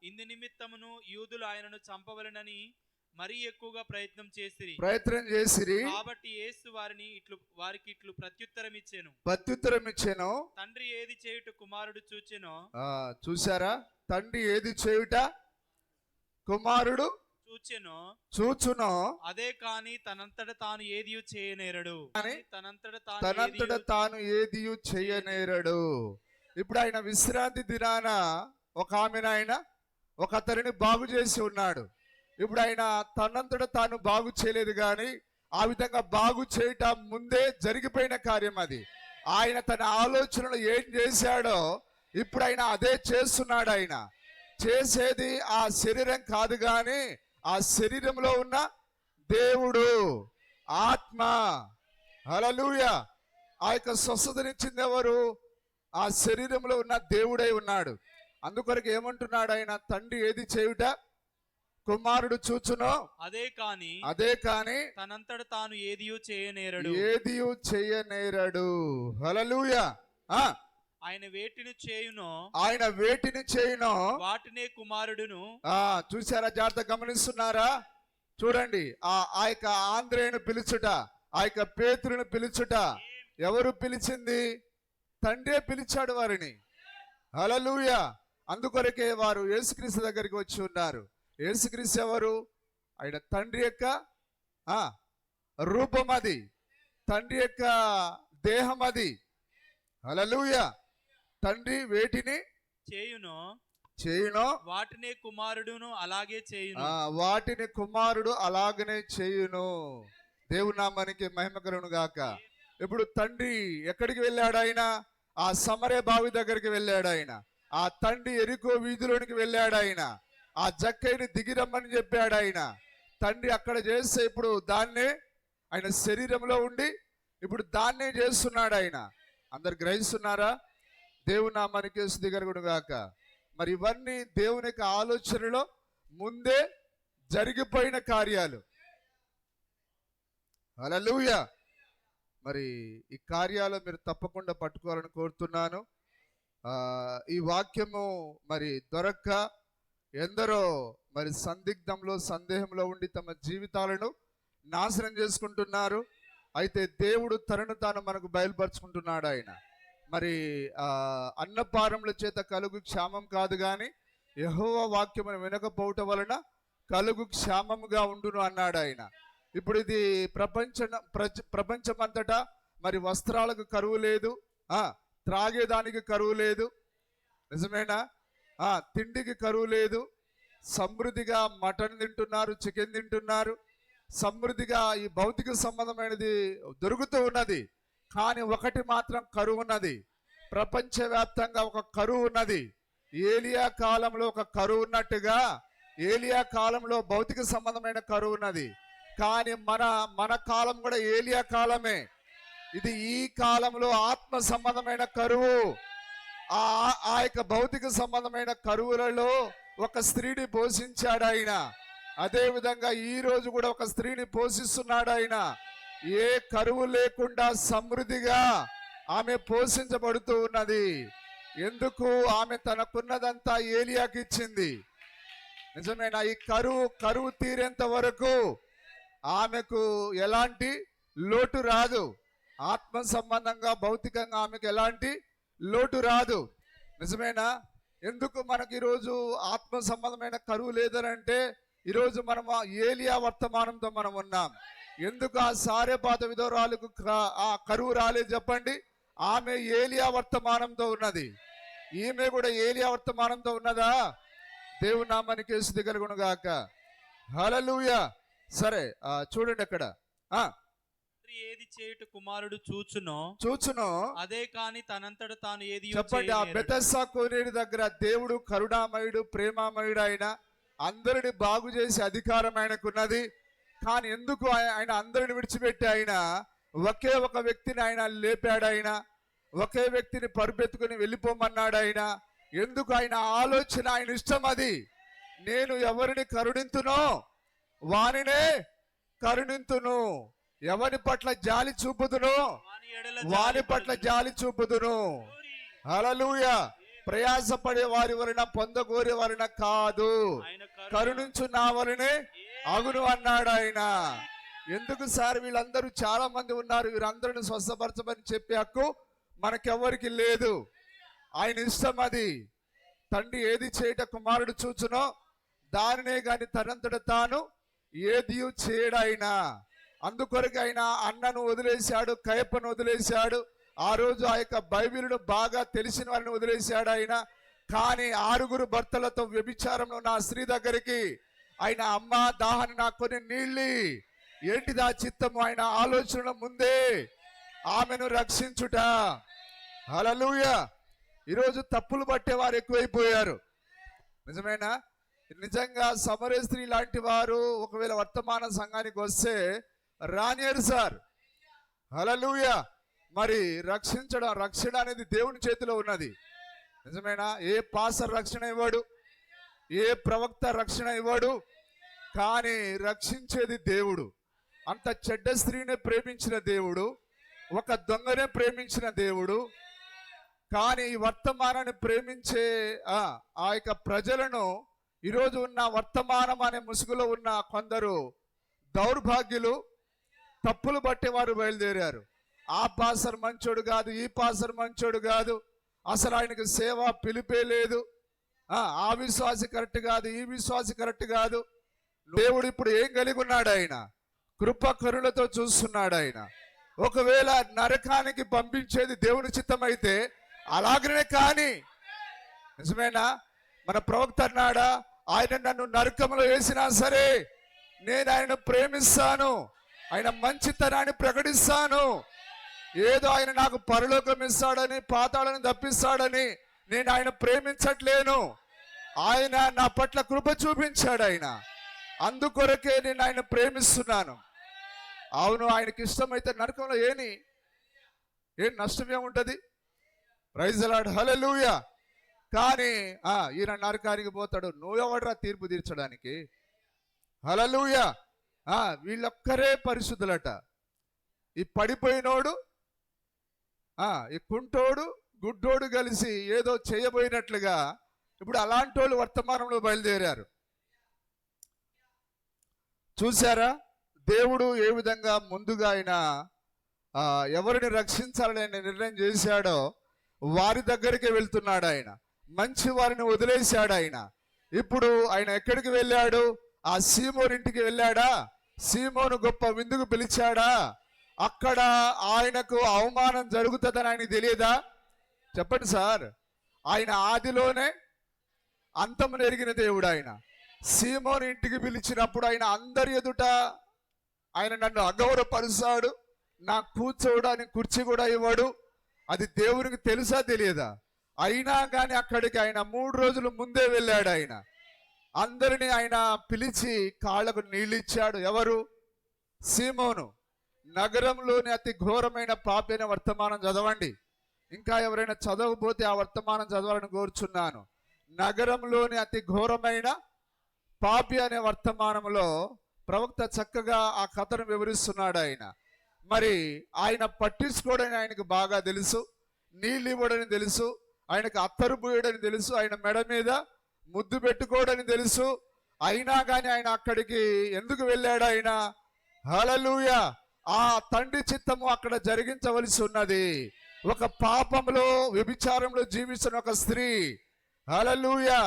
ఇందు నిమిత్తమును యూదులు ఆయనను చంపవలెనని మరీ ఎక్కువగా ప్రయత్నం చేసిరి. కాబట్టి యేసు వారికి ఇట్లు ప్రత్యుత్తరం ఇచ్చెను. తండ్రి ఏది చేయుట కుమారుడు చూచెనో. చూసారా? తండ్రి ఏది చేయుట కుమారుడు చూచునో అదే కాని తనంతట తాను ఏదియు చేయనేరడు. ఇప్పుడు ఆయన విశ్రాంతి దినాన ఒక అతనిని బాగు చేసి ఉన్నాడు. ఇప్పుడు ఆయన తనంతట తాను బాగు చేయలేదు, కానీ ఆ విధంగా బాగు చేయటం ముందే జరిగిపోయిన కార్యం అది. ఆయన తన ఆలోచనలు ఏం చేశాడో ఇప్పుడు ఆయన అదే చేస్తున్నాడు. ఆయన చేసేది ఆ శరీరం కాదు, కానీ ఆ శరీరంలో ఉన్న దేవుడు, ఆత్మ. హల్లెలూయా. ఆ యొక్క స్వస్థతనిచ్చింది ఎవరు? ఆ శరీరంలో ఉన్న దేవుడై ఉన్నాడు. అందుకొరకు ఏమంటున్నాడు ఆయన? తండ్రి ఏది చేయుట కుమారుడు చూచునో అదే కాని తనంతట తాను ఏదియు చేయనేరడు. హల్లెలూయా. ఆయన వేటిని చేయునో వాటినే కుమారుడును. చూసారా? జాగ్రత్త గమనిస్తున్నారా? చూడండి. ఆ యొక్క ఆంధ్రేయుని పిలుచుట, ఆ యొక్క పేతురుని పిలుచుట ఎవరు పిలిచింది? తండ్రే పిలిచాడు వారిని. హల్లెలూయా. అందుకొరకే వారు యేసుక్రీస్తు దగ్గరికి వచ్చి ఉన్నారు. యేసుక్రీస్తు ఎవరు? ఆయన తండ్రి యొక్క రూపం, అది తండ్రి యొక్క దేహం అది. హల్లెలూయా. తండ్రి వేటిని చేయునో వాటిని కుమారుడును అలాగనే చేయును. దేవుని నామానికి మహిమ కలుగును గాక. ఇప్పుడు తండ్రి ఎక్కడికి వెళ్ళాడు? ఆయన ఆ సమరయ బావి దగ్గరికి వెళ్ళాడు. ఆయన ఆ తండ్రి ఎరికో వీధిలోనికి వెళ్ళాడు. ఆయన ఆ జక్కైని దిగిరమ్మని చెప్పాడు. ఆయన తండ్రి అక్కడ చేస్తే ఇప్పుడు దాన్నే ఆయన శరీరంలో ఉండి ఇప్పుడు దాన్నే చేస్తున్నాడు. ఆయన అందరు గ్రహిస్తున్నారా? దేవుని నామానికి స్తుతి కలుగును గాక. మరి ఇవన్నీ దేవుని యొక్క ఆలోచనలో ముందే జరిగిపోయిన కార్యాలు. హల్లెలూయా. మరి ఈ కార్యాలు మీరు తప్పకుండా పట్టుకోవాలని కోరుతున్నాను. ఈ వాక్యము మరి దొరక్క ఎందరో మరి సందేహంలో ఉండి తమ జీవితాలను నాశనం చేసుకుంటున్నారు. అయితే దేవుడు తనను తాను మనకు బయలుపరుచుకుంటున్నాడు. ఆయన మరి అన్నపారముల చేత కలుగు క్షామం కాదు, కానీ యెహోవా వాక్యమును వినకపోవటం వలన కలుగు క్షామముగా ఉండును అన్నాడు ఆయన. ఇప్పుడు ఇది ప్రపంచమంతటా మరి వస్త్రాలకు కరువు లేదు, త్రాగేదానికి కరువు లేదు, నిజమేనా? తిండికి కరువు లేదు. సమృద్ధిగా మటన్ తింటున్నారు, చికెన్ తింటున్నారు, సమృద్ధిగా ఈ భౌతిక సంబంధమైనది దొరుకుతూ ఉన్నది. కానీ ఒకటి మాత్రం కరువు ఉన్నది. ప్రపంచవ్యాప్తంగా ఒక కరువు ఉన్నది. ఏలియా కాలంలో ఒక కరువు ఉన్నట్టుగా ఏలియా కాలంలో భౌతిక సంబంధమైన కరువు ఉన్నది. కానీ మన కాలం కూడా ఏలియా కాలమే. ఇది ఈ కాలంలో ఆత్మ సంబంధమైన కరువు. ఆ యొక్క భౌతిక సంబంధమైన కరువులలో ఒక స్త్రీని పోషించాడు ఆయన. అదే విధంగా ఈ రోజు కూడా ఒక స్త్రీని పోషిస్తున్నాడు ఆయన. ఏ కరువు లేకుండా సమృద్ధిగా ఆమె పోషించబడుతూ ఉన్నది. ఎందుకు? ఆమె తనకున్నదంతా ఏలియాకి ఇచ్చింది. నిజమేనా? ఈ కరువు తీరేంత వరకు ఆమెకు ఎలాంటి లోటు రాదు. ఆత్మ సంబంధంగా భౌతికంగా ఆమెకు ఎలాంటి లోటు రాదు. నిజమేనా? ఎందుకు మనకి ఈరోజు ఆత్మ సంబంధమైన కరువు లేదనంటే ఈరోజు మనం ఏలియా వర్తమానంతో మనం ఉన్నాం. ఎందుకు ఆ సారెపాత విధవరాలకు ఆ కరువు రాలేదు చెప్పండి? ఆమె ఏలియా వర్తమానంతో ఉన్నది. ఈమె కూడా ఏలియా వర్తమానంతో ఉన్నదా? దేవుని నామానికి స్తుతి కలుగును గాక. హల్లెలూయా. సరే చూడండి అక్కడ ఏది చేయుట కుమారుడు చూచునో అదే కాని తనంతట తాను ఏది చెప్పండి. ఆ బెతెస్దా కోనేరు దగ్గర దేవుడు కరుణామయుడు, ప్రేమామయుడు, ఆయన అందరిని బాగు చేసే అధికారం ఆయనకున్నది. కానీ ఎందుకు ఆయన అందరిని విడిచిపెట్టి ఆయన ఒకే ఒక వ్యక్తిని ఆయన లేపాడు. ఆయన ఒకే వ్యక్తిని పరుపెత్తుకుని వెళ్ళిపోమన్నాడు. ఆయన ఎందుకు? ఆయన ఆలోచన, ఆయన ఇష్టం అది. నేను ఎవరిని కరుణింతునో వానినే కరుణింతును, ఎవరి పట్ల జాలి చూపుదును వాని పట్ల జాలి చూపుదును. హల్లెలూయా. ప్రయాసపడే వారి వలన పొందగోరే వలన కాదు, కరుణించు నా వలనే అగును అన్నాడు ఆయన. ఎందుకు సార్? వీళ్ళందరూ చాలా మంది ఉన్నారు, వీరందరిని స్వస్థపరచమని చెప్పే హక్కు మనకెవ్వరికి లేదు. ఆయన ఇష్టం అది. తండ్రి ఏది చేయట కుమారుడు చూచునో దానినే గాని తనంతట తాను ఏది చేయడాయన. అందుకొరకు ఆయన అన్నను వదిలేశాడు, కయపను వదిలేశాడు. ఆ రోజు ఆ యొక్క బైబిలును బాగా తెలిసిన వారిని వదిలేశాడు ఆయన. కానీ 6 భర్తలతో వ్యభిచారంలో ఉన్న స్త్రీ దగ్గరికి ఆయన అమ్మ దాహాన్ని నాకు కొన్ని నీళ్ళి, ఏంటిది ఆ చిత్తము? ఆయన ఆలోచన ముందే ఆమెను రక్షించుట. హల్లెలూయా. ఈరోజు తప్పులు పట్టేవారు ఎక్కువైపోయారు. నిజమేనా? నిజంగా సమరయ స్త్రీ లాంటి వారు ఒకవేళ వర్తమాన సంఘానికి వస్తే రానియరు సార్. హల్లెలూయా. మరి రక్షణ అనేది దేవుని చేతిలో ఉన్నది. నిజమేనా? ఏ పాస్టర్ రక్షణ ఇవ్వడు, ఏ ప్రవక్త రక్షణ ఇవ్వడు, కానీ రక్షించేది దేవుడు. అంత చెడ్డ స్త్రీనే ప్రేమించిన దేవుడు, ఒక దొంగనే ప్రేమించిన దేవుడు. కానీ ఈ వర్తమానాన్ని ప్రేమించే ఆ యొక్క ప్రజలను ఈరోజు ఉన్న వర్తమానం అనే ముసుగులో ఉన్న కొందరు దౌర్భాగ్యులు, తప్పులు బట్టి వారు బయలుదేరారు. ఆ పాసర్ మంచోడు కాదు, ఈ పాసర్ మంచోడు కాదు, అసలు ఆయనకు సేవ పిలిపే లేదు, ఆ విశ్వాసి కరెక్ట్ కాదు, ఈ విశ్వాసి కరెక్ట్ కాదు. దేవుడు ఇప్పుడు ఏం కలిగి ఉన్నాడు? ఆయన కృప కరుణతో చూస్తున్నాడు. ఆయన ఒకవేళ నరకానికి పంపించేది దేవుని చిత్తం అయితే అలాగనే. కానీ నిజమేనా? మన ప్రవక్త అన్నాడా, ఆయన నన్ను నరకంలో వేసినా సరే నేను ఆయన ప్రేమిస్తాను, ఆయన మంచితనాన్ని ప్రకటిస్తాను. ఏదో ఆయన నాకు పరలోకం ఇస్తాడని, పాతాళాన్ని తప్పిస్తాడని నేను ఆయన ప్రేమించట్లేను. ఆయన నా పట్ల కృప చూపించాడు. ఆయన అందుకొరకే నేను ఆయన ప్రేమిస్తున్నాను. అవును, ఆయనకి ఇష్టమైతే నరకంలో ఏం నష్టం ఏముంటది? Praise the Lord. హల్లెలూయా. కానీ ఈయన నరకానికి పోతాడు. నువ్వెవడరా తీర్పు తీర్చడానికి? హల్లెలూయా. వీళ్ళొక్కరే పరిశుద్ధులట. ఈ పడిపోయినోడు, ఈ కుంటోడు, గుడ్డోడు కలిసి ఏదో చేయబోయినట్లుగా ఇప్పుడు అలాంటి వాళ్ళు వర్తమానంలో బయలుదేరారు. చూసారా దేవుడు ఏ విధంగా ముందుగా ఆయన ఎవరిని రక్షించాలని ఆయన నిర్ణయం చేశాడో వారి దగ్గరికి వెళ్తున్నాడు. ఆయన మంచి వారిని వదిలేశాడు. ఆయన ఇప్పుడు ఆయన ఎక్కడికి వెళ్ళాడు? ఆ సీమోను ఇంటికి వెళ్ళాడా? సీమోను గొప్ప విందుకు పిలిచాడా? అక్కడ ఆయనకు అవమానం జరుగుతుందని ఆయనకు తెలియదా? చెప్పండి సార్. ఆయన ఆదిలోనే అంతమును ఎరిగిన దేవుడు. ఆయన సీమోను ఇంటికి పిలిచినప్పుడు ఆయన అందరి ఎదుట ఆయన నన్ను అగౌరవపరుస్తాడు, నాకు కూర్చోవడానికి కుర్చీ కూడా ఇవ్వడు. అది దేవునికి తెలుసా తెలియదా? అయినా కానీ అక్కడికి ఆయన 3 రోజుల ముందే వెళ్ళాడు. ఆయన అందరినీ ఆయన పిలిచి కాళ్ళకు నీళ్ళిచ్చాడు. ఎవరు? సీమోను. నగరంలోని అతి ఘోరమైన పాపి అనే వర్తమానం చదవండి. ఇంకా ఎవరైనా చదవకపోతే ఆ వర్తమానం చదవాలని కోరుచున్నాను. నగరంలోని అతి ఘోరమైన పాపి అనే వర్తమానంలో ప్రవక్త చక్కగా ఆ కథను వివరిస్తున్నాడు. ఆయన మరి ఆయన పట్టించుకోవడని ఆయనకు బాగా తెలుసు, నీళ్ళు ఇవ్వడని తెలుసు, ఆయనకు అత్తరు పోయడని తెలుసు, ఆయన మెడ మీద ముద్దు పెట్టుకోవడని తెలుసు. అయినా కానీ ఆయన అక్కడికి ఎందుకు వెళ్ళాడు? ఆయన హల్లెలూయా. ఆ తండ్రి చిత్తము అక్కడ జరిగించవలసి ఉన్నది. ఒక పాపంలో వ్యభిచారంలో జీవిస్తున్న ఒక స్త్రీ, హల్లెలూయా,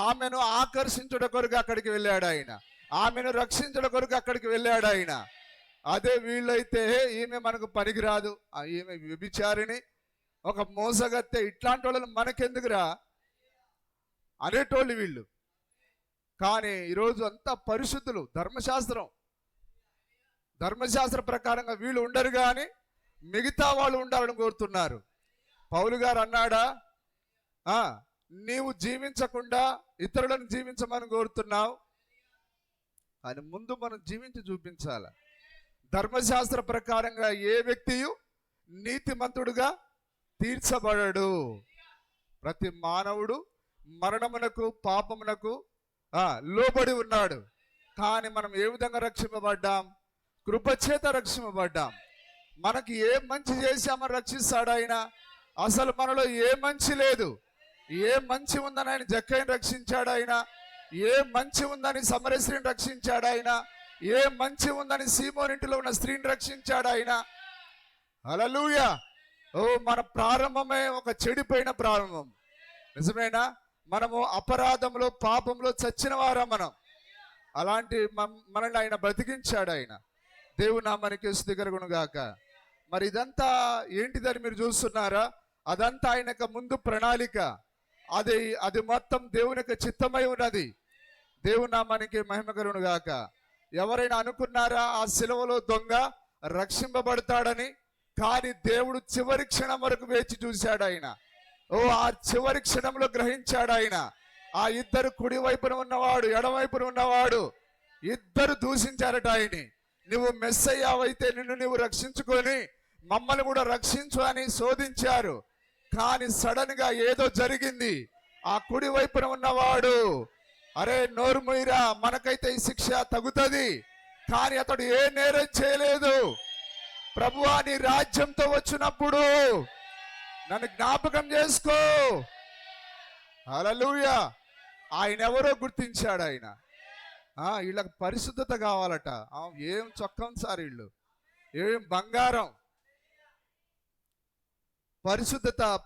ఆమెను ఆకర్షించడం కొరకు అక్కడికి వెళ్ళాడు. ఆయన ఆమెను రక్షించడం కొరకు అక్కడికి వెళ్ళాడు. ఆయన అదే వీళ్ళైతే ఈమె మనకు పనికిరాదు, ఈమె వ్యభిచారిణి, ఒక మోసగత్తె, ఇట్లాంటి వాళ్ళని మనకెందుకురా అనేటోళ్ళు వీళ్ళు. కానీ ఈరోజు అంతా పరిశుద్ధులు, ధర్మశాస్త్ర ప్రకారంగా వీళ్ళు ఉండరు కానీ మిగతా వాళ్ళు ఉండాలని కోరుతున్నారు. పౌలు గారు అన్నాడా, నీవు జీవించకుండా ఇతరులను జీవించమని కోరుతున్నావు, అని ముందు మనం జీవించి చూపించాలి. ధర్మశాస్త్ర ప్రకారంగా ఏ వ్యక్తియు నీతిమంతుడుగా తీర్చబడడు. ప్రతి మానవుడు మరణమునకు, పాపమునకు లోబడి ఉన్నాడు. కానీ మనం ఏ విధంగా రక్షింపబడ్డాం? కృపచేత రక్షింపబడ్డాం. మనకి ఏ మంచి చేశామని రక్షిస్తాడు ఆయన? అసలు మనలో ఏ మంచి లేదు. ఏ మంచి ఉందని ఆయన జక్కయ్యని రక్షించాడు ఆయన. ఏ మంచి ఉందని సమరస్త్రీని రక్షించాడు ఆయన. ఏ మంచి ఉందని సీమోనింటిలో ఉన్న స్త్రీని రక్షించాడు ఆయన. హల్లెలూయా. మన ప్రారంభమే ఒక చెడిపోయిన ప్రారంభం. నిజమేనా? మనము అపరాధంలో, పాపంలో చచ్చిన వారా మనం. అలాంటి మనల్ని ఆయన బ్రతికించాడు ఆయన. దేవుని నామానికి స్తుతి కలుగును గాక. మరి ఇదంతా ఏంటిదని మీరు చూస్తున్నారా? అదంతా ఆయన ముందు ప్రణాళిక. అది మొత్తం దేవుని యొక్క చిత్తమై ఉన్నది. దేవుని నామానికి మహిమ కలుగును గాక. ఎవరైనా అనుకున్నారా ఆ సిలువలో దొంగ రక్షింపబడతాడని? కానీ దేవుడు చివరి క్షణం వరకు వేచి చూశాడు ఆయన. ఆ చివరి క్షణంలో గ్రహించాడు ఆయన. ఆ ఇద్దరు కుడి వైపున ఉన్నవాడు, ఎడవైపున ఉన్నవాడు, ఇద్దరు దూషించారట ఆయన్ని. నువ్వు మెస్సయ్యావైతే నిన్ను నువ్వు రక్షించుకొని మమ్మల్ని కూడా రక్షించు అని శోధించారు. కానీ సడన్ గా ఏదో జరిగింది. ఆ కుడి వైపున ఉన్నవాడు, అరే నోరు మూయిరా, మనకైతే ఈ శిక్ష తగుతుంది. కానీ అతడు ఏ నేరం చేయలేదు. ప్రభువా, నీ రాజ్యంతో వచ్చినప్పుడు నన్ను జ్ఞాపకం చేసుకో. హల్లెలూయా. ఆయన ఎవరో గుర్తించాడు ఆయన. వీళ్ళకి పరిశుద్ధత కావాలట. ఏం చొక్కం సార్ వీళ్ళు, ఏం బంగారం.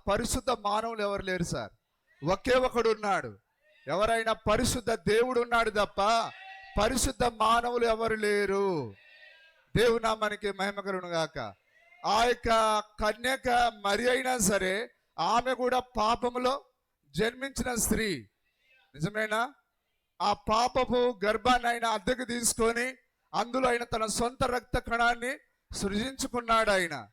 పరిశుద్ధ మానవులు ఎవరు లేరు సార్. ఒకే ఒకడు ఉన్నాడు. ఎవరైనా పరిశుద్ధ దేవుడు ఉన్నాడు తప్ప పరిశుద్ధ మానవులు ఎవరు లేరు. దేవుని నామానికి మహిమ కలుగును గాక. ఆ యొక్క కన్యక మరి అయినా సరే ఆమె కూడా పాపములో జన్మించిన స్త్రీ. నిజమేనా? ఆ పాపపు గర్భాన్ని ఆయన అద్దెకు తీసుకొని అందులో ఆయన తన సొంత రక్త కణాన్ని సృజించుకున్నాడు ఆయన.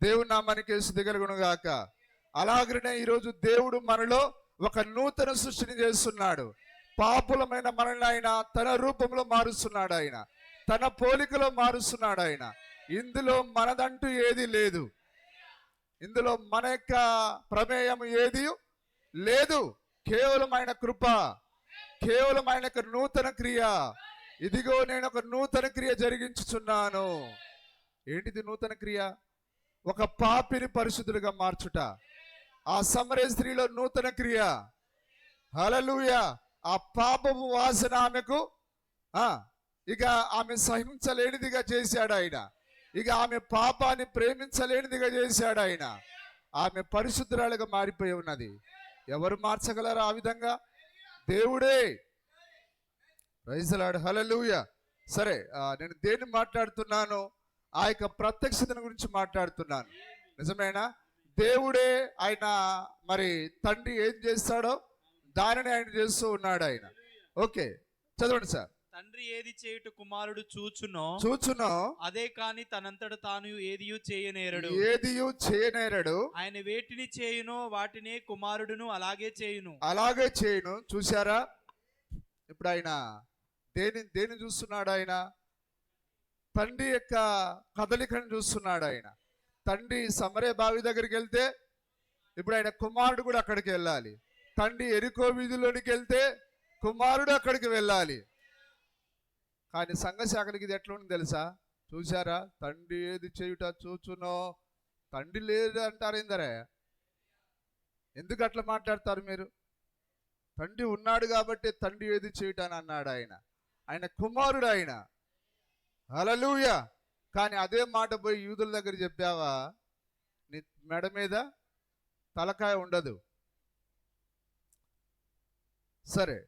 దేవుని నామానికి స్తుతి కలుగును గాక. అలాగనే ఈరోజు దేవుడు మనలో ఒక నూతన సృష్టిని చేస్తున్నాడు. పాపులమైన మనల్ని ఆయన తన రూపంలో మారుస్తున్నాడు. ఆయన తన పోలికలో మారుస్తున్నాడు ఆయన. ఇందులో మనదంటూ ఏది లేదు. ఇందులో మన యొక్క ప్రమేయం ఏది లేదు. కేవలం ఆయన కృప, కేవలం ఆయన యొక్క నూతన క్రియ. ఇదిగో నేను ఒక నూతన క్రియ జరిగించుచున్నాను. ఏంటిది నూతన క్రియ? ఒక పాపిని పరిశుద్ధులుగా మార్చుట. ఆ సమరయ స్త్రీలో నూతన క్రియ. హల్లెలూయా. ఆ పాపపు వాసన ఆమెకు ఇక ఆమె సహించలేనిదిగా చేశాడు ఆయన. ఇక ఆమె పాపాన్ని ప్రేమించలేనిదిగా చేశాడు ఆయన. ఆమె పరిశుద్ధురాలుగా మారిపోయి ఉన్నది. ఎవరు మార్చగలరు ఆ విధంగా? దేవుడే. Praise the Lord. హల్లెలూయా. సరే, నేను దేన్ని మాట్లాడుతున్నాను? ఆ యొక్క ప్రత్యక్షతను గురించి మాట్లాడుతున్నాను. నిజమేనా? దేవుడే ఆయన. మరి తండ్రి ఏం చేస్తాడో దానిని ఆయన చేస్తూ ఉన్నాడు ఆయన. ఓకే, చదవండి సార్. తండ్రి ఏది చేయుట కుమారుడు చూచునో అదే కాని తనంతట తాను ఏదియు చేయనేరడు. ఆయన వేటిని చేయునో వాటినే కుమారుడును అలాగే చేయును. చూసారా? ఇప్పుడు ఆయన దేని చూస్తున్నాడు? ఆయన తండ్రి యొక్క కదలికను చూస్తున్నాడు ఆయన. తండ్రి సమరయ బావి దగ్గరికి వెళ్తే ఇప్పుడు ఆయన కుమారుడు కూడా అక్కడికి వెళ్ళాలి. తండ్రి ఎరికో వీధిలోనికి వెళ్తే కుమారుడు అక్కడికి వెళ్ళాలి. కానీ సంఘశాఖలకి ఇది ఎట్లా ఉంది తెలుసా? చూసారా? తండ్రి ఏది చేయుట చూచునో. తండ్రి లేదు అంటారు ఏందరే? ఎందుకు అట్లా మాట్లాడతారు మీరు? తండ్రి ఉన్నాడు కాబట్టి తండ్రి ఏది చేయుట అని అన్నాడు ఆయన. ఆయన కుమారుడు ఆయన. హల్లెలూయా. కానీ అదే మాట పోయి యూదుల దగ్గర చెప్పావా, నీ మెడ మీద తలకాయ ఉండదు. సరే,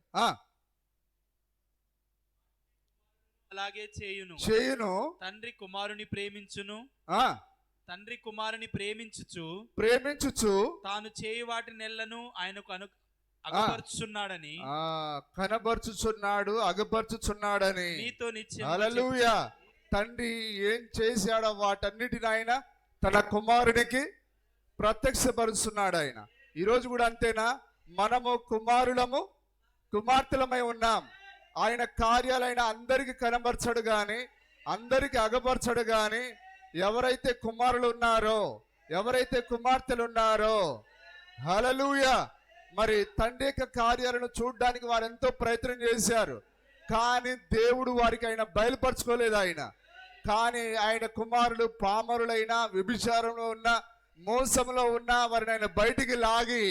అలాగే చేయును. తండ్రి కుమారుని ప్రేమించుచు తాను చేయు వాటి నెలను అగపరుచుచున్నాడని కనబరుచుచున్నాడు, అగపరుచుచున్నాడని మీతో నిశ్చయం హల్లెలూయా. తండ్రి ఏం చేశాడో వాటన్నిటిని ఆయన తన కుమారునికి ప్రత్యక్షపరుస్తున్నాడు. ఆయన ఈరోజు కూడా అంతేనా? మనము కుమారులము, కుమార్తెలమై ఉన్నాం. ఆయన కార్యాలైన అందరికి కనబరచడు గాని, అందరికి అగపరచడు గాని, ఎవరైతే కుమారులు ఉన్నారో, ఎవరైతే కుమార్తెలు ఉన్నారో, హల్లెలూయా, మరి తండ్రి యొక్క కార్యాలను చూడడానికి వారు ఎంతో ప్రయత్నం చేశారు. కానీ దేవుడు వారికి ఆయన బయలుపరచుకోలేదు. ఆయన కానీ ఆయన కుమారులు పామరులైన, వ్యభిచారంలో ఉన్న, మోసంలో ఉన్న వారిని ఆయన బయటికి లాగి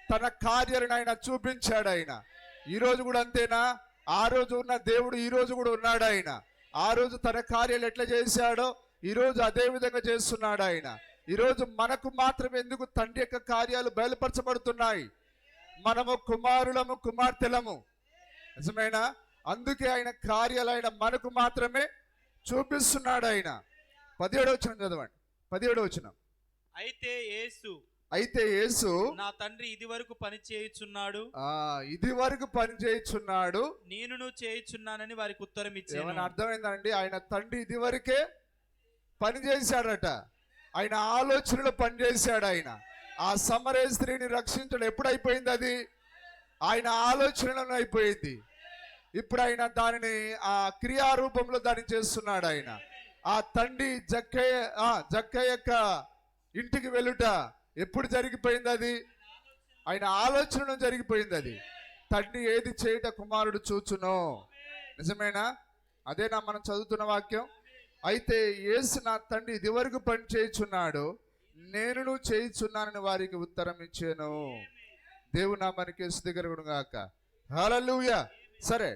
తన కార్యాలను ఆయన చూపించాడు. ఆయన ఈరోజు కూడా అంతేనా? ఆ రోజు ఉన్న దేవుడు ఈ రోజు కూడా ఉన్నాడు. ఆయన ఆ రోజు తన కార్యాలు ఎట్లా చేశాడో ఈ రోజు అదే విధంగా చేస్తున్నాడు. ఆయన ఈరోజు మనకు మాత్రమే ఎందుకు తండ్రి యొక్క కార్యాలు బయలుపరచబడుతున్నాయి? మనము కుమారులము, కుమార్తెలము, నిజమేనా? అందుకే ఆయన కార్యాలు ఆయన మనకు మాత్రమే చూపిస్తున్నాడు. ఆయన 17వ వచనం చదవండి. 17వ వచనం. అయితే యేసు నా తండ్రి ఇది వరకు పని చేయుచున్నాడు, ఇది వరకు పని చేయుచున్నాడు, నేను చేయుచున్నానని వారికి ఉత్తరం ఇచ్చాను. ఏమన్నా అర్థమైందండి? ఆయన తండ్రి ఇది వరకే పని చేశాడట. ఆయన ఆలోచనలో పనిచేశాడు. ఆయన ఆ సమరయ స్త్రీని రక్షించడం ఎప్పుడు అయిపోయింది? అది ఆయన ఆలోచనలో అయిపోయింది. ఇప్పుడు ఆయన దానిని ఆ క్రియారూపంలో దాన్ని చేస్తున్నాడు. ఆయన ఆ తండ్రి జక్కయ్య యొక్క ఇంటికి వెళ్ళుట ఎప్పుడు జరిగిపోయింది? అది ఆయన ఆలోచనలో జరిగిపోయింది. అది తండ్రి ఏది చేయుట కుమారుడు చూచునో. నిజమేనా? అదేనా మనం చదువుతున్న వాక్యం? అయితే యేసు నా తండ్రి ఇది వరకు పని చేయుచున్నాడు, నేను చేయుచున్నానని వారికి ఉత్తరం ఇచ్చాను. దేవుని నామానికి స్తుతి కలుగును గాక. హల్లెలూయా. సరే,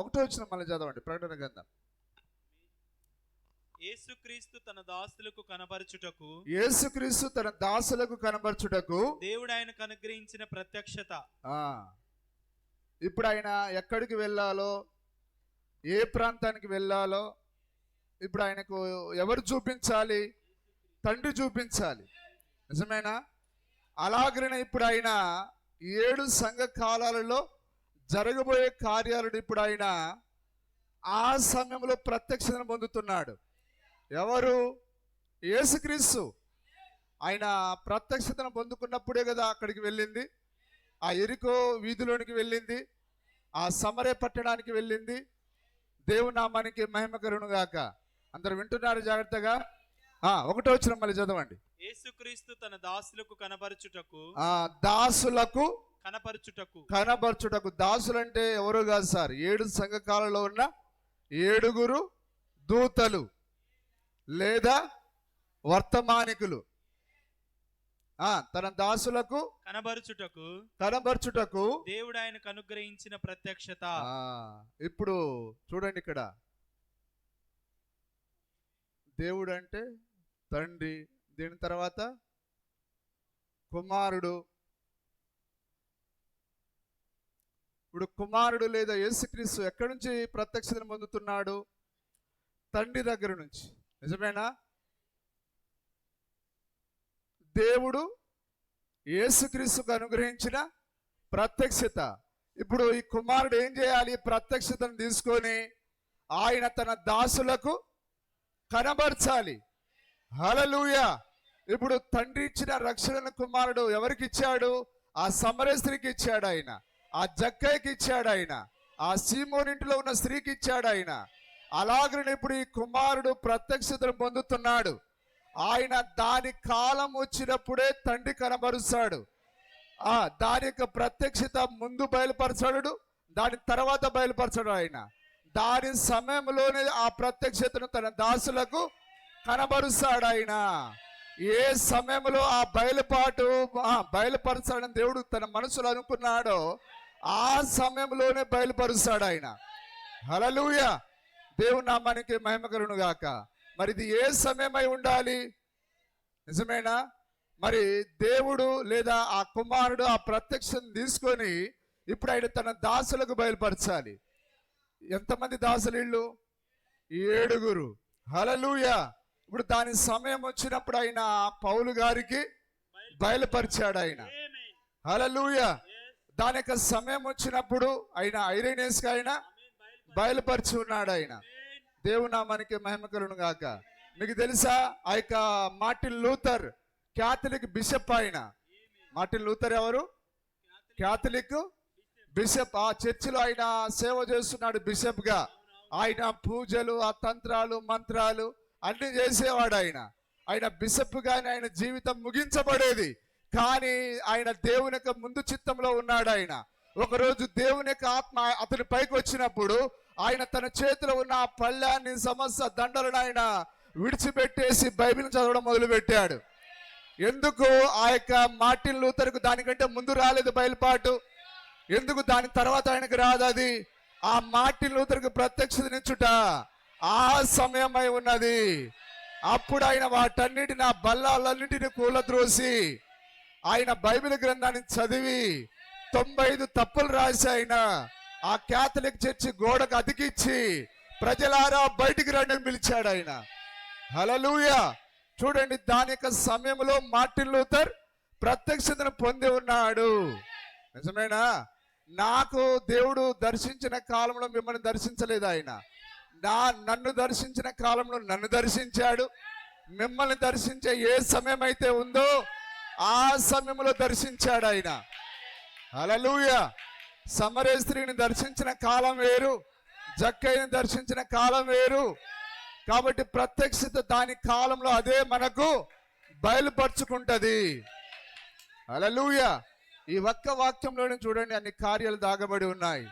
1వ వచనం మళ్ళీ చదవండి. ప్రకటన గ్రంథం. యేసుక్రీస్తు తన దాసులకు కనబరచుటకు, యేసుక్రీస్తు తన దాసులకు కనబరచుటకు దేవుడు ఆయనకు అనుగ్రహించిన ప్రత్యక్షత. ఇప్పుడు ఆయన ఎక్కడికి వెళ్ళాలో, ఏ ప్రాంతానికి వెళ్ళాలో ఇప్పుడు ఆయనకు ఎవరు చూపించాలి? తండ్రి చూపించాలి. నిజమేనా? అలాగనే ఇప్పుడు ఆయన 7 సంఘ కాలాలలో జరగబోయే కార్యాలను ఇప్పుడు ఆయన ఆ సమయంలో ప్రత్యక్షతను పొందుతున్నాడు. ఎవరు? యేసుక్రీస్తు. ఆయన ప్రత్యక్షతను పొందుకున్నప్పుడే కదా అక్కడికి వెళ్ళింది, ఆ యెరికో వీధిలోనికి వెళ్ళింది, ఆ సమరయ పట్టణానికి వెళ్ళింది. దేవుని నామానికి మహిమ కలుగును గాక. అందరు వింటున్నారు జాగ్రత్తగా? 1వ వచనం మళ్ళీ చదవండి. యేసుక్రీస్తు తన దాసులకు కనబరచుటకు, దాసులకు కనబరచుటకు. దాసులంటే ఎవరు కాదు సార్, 7 సంఘ కాలంలో ఉన్న 7 దూతలు లేదా వర్తమానికులు. తన దాసులకు కనబరచుటకు దేవుడు ఆయనకు అనుగ్రహించిన ప్రత్యక్షత. ఇప్పుడు చూడండి, ఇక్కడ దేవుడు అంటే తండ్రి, దీని తర్వాత కుమారుడు. ఇప్పుడు కుమారుడు లేదా యేసుక్రీస్తు ఎక్కడి నుంచి ప్రత్యక్షతను పొందుతున్నాడు? తండ్రి దగ్గర నుంచి. నిజమేనా? దేవుడు యేసుక్రీస్తుకు అనుగ్రహించిన ప్రత్యక్షత. ఇప్పుడు ఈ కుమారుడు ఏం చేయాలి? ప్రత్యక్షతను తీసుకొని ఆయన తన దాసులకు కనబరచాలి. హల్లెలూయా. ఇప్పుడు తండ్రి ఇచ్చిన రక్షణను కుమారుడు ఎవరికి ఇచ్చాడు? ఆ సమరయ స్త్రీకి ఇచ్చాడు. ఆయన ఆ జక్కయ్యకి ఇచ్చాడు. ఆయన ఆ సీమోనింటిలో ఉన్న స్త్రీకి ఇచ్చాడు. ఆయన అలాగనే ఇప్పుడు ఈ కుమారుడు ప్రత్యక్షతను పొందుతున్నాడు. ఆయన దాని కాలం వచ్చినప్పుడే తండ్రి కనబరుస్తాడు. దాని యొక్క ప్రత్యక్షత ముందు బయలుపరచడు, దాని తర్వాత బయలుపరచడు. ఆయన దాని సమయంలోనే ఆ ప్రత్యక్షతను తన దాసులకు కనబరుస్తాడు. ఆయన ఏ సమయంలో ఆ బయలుపరచాలని దేవుడు తన మనసులో అనుకున్నాడో ఆ సమయంలోనే బయలుపరుస్తాడు. ఆయన హల్లెలూయా. దేవుని నామానికి మహిమ కలుగును గాక. మరి ఇది ఏ సమయమై ఉండాలి? నిజమేనా? మరి దేవుడు లేదా ఆ కుమారుడు ఆ ప్రత్యక్షం తీసుకొని ఇప్పుడు ఆయన తన దాసులకు బయలుపరచాలి. ఎంతమంది దాసులు? ఇళ్ళు 7. హల్లెలూయా. ఇప్పుడు దాని సమయం వచ్చినప్పుడు ఆయన పౌలు గారికి బయలుపరిచాడు. ఆయన హల్లెలూయా. దాని యొక్క సమయం వచ్చినప్పుడు ఆయన ఐరేనియస్కి ఆయన బయలుపరిచి ఉన్నాడు. ఆయన దేవుని నామానికి మహిమ కలుగును గాక. మీకు తెలుసా ఆ యొక్క మార్టిన్ లూథర్ క్యాథలిక్ బిషప్. ఆయన మార్టిన్ లూథర్ ఎవరు? Catholic bishop. ఆ చర్చిలో ఆయన సేవ చేస్తున్నాడు బిషప్ గా. ఆయన పూజలు, ఆ తంత్రాలు, మంత్రాలు అన్ని చేసేవాడు. ఆయన బిషప్ గాని ఆయన జీవితం ముగించబడేది. కానీ ఆయన దేవుని యొక్క ముందు చిత్తంలో ఉన్నాడు. ఆయన ఒకరోజు దేవుని యొక్క ఆత్మ అతని పైకి వచ్చినప్పుడు ఆయన తన చేతిలో ఉన్న ఆ పళ్ళాన్ని, సమస్త దండలను ఆయన విడిచిపెట్టేసి బైబిల్ చదవడం మొదలు పెట్టాడు. ఎందుకు? ఆ యొక్క మార్టిన్ లూథర్కు దానికంటే ముందు రాలేదు బయలుపాటు. ఎందుకు దాని తర్వాత ఆయనకు రాదు? అది ఆ మార్టిన్ లూథర్కు ప్రత్యక్షతనిచ్చుట ఆ సమయమై ఉన్నది. అప్పుడు ఆయన వాటన్నిటిని, ఆ బల్లాలన్నింటినీ కూలద్రోసి ఆయన బైబిల్ గ్రంథాన్ని చదివి 95 తప్పులు రాసి ఆయన ఆ క్యాథలిక్ చర్చి గోడకు అతికిచ్చి ప్రజలారా బయటికి రండి పిలిచాడు ఆయన. హల్లెలూయా. చూడండి, దాని యొక్క సమయంలో మార్టిన్ లూథర్ ప్రత్యక్షతను పొంది ఉన్నాడు. నిజమేనా? నాకు దేవుడు దర్శించిన కాలంలో మిమ్మల్ని దర్శించలేదు. ఆయన నన్ను దర్శించిన కాలంలో నన్ను దర్శించాడు. మిమ్మల్ని దర్శించే ఏ సమయం అయితే ఉందో ఆ సమయంలో దర్శించాడు ఆయన. హల్లెలూయా. సమరయ స్త్రీని దర్శించిన కాలం వేరు, జక్కయ్యని దర్శించిన కాలం వేరు. కాబట్టి ప్రత్యక్షత దాని కాలంలో అదే మనకు బయలుపరుచుకుంటది. హల్లెలూయా. ఈ ఒక్క వాక్యంలోనే చూడండి అన్ని కార్యాలు దాగబడి ఉన్నాయి.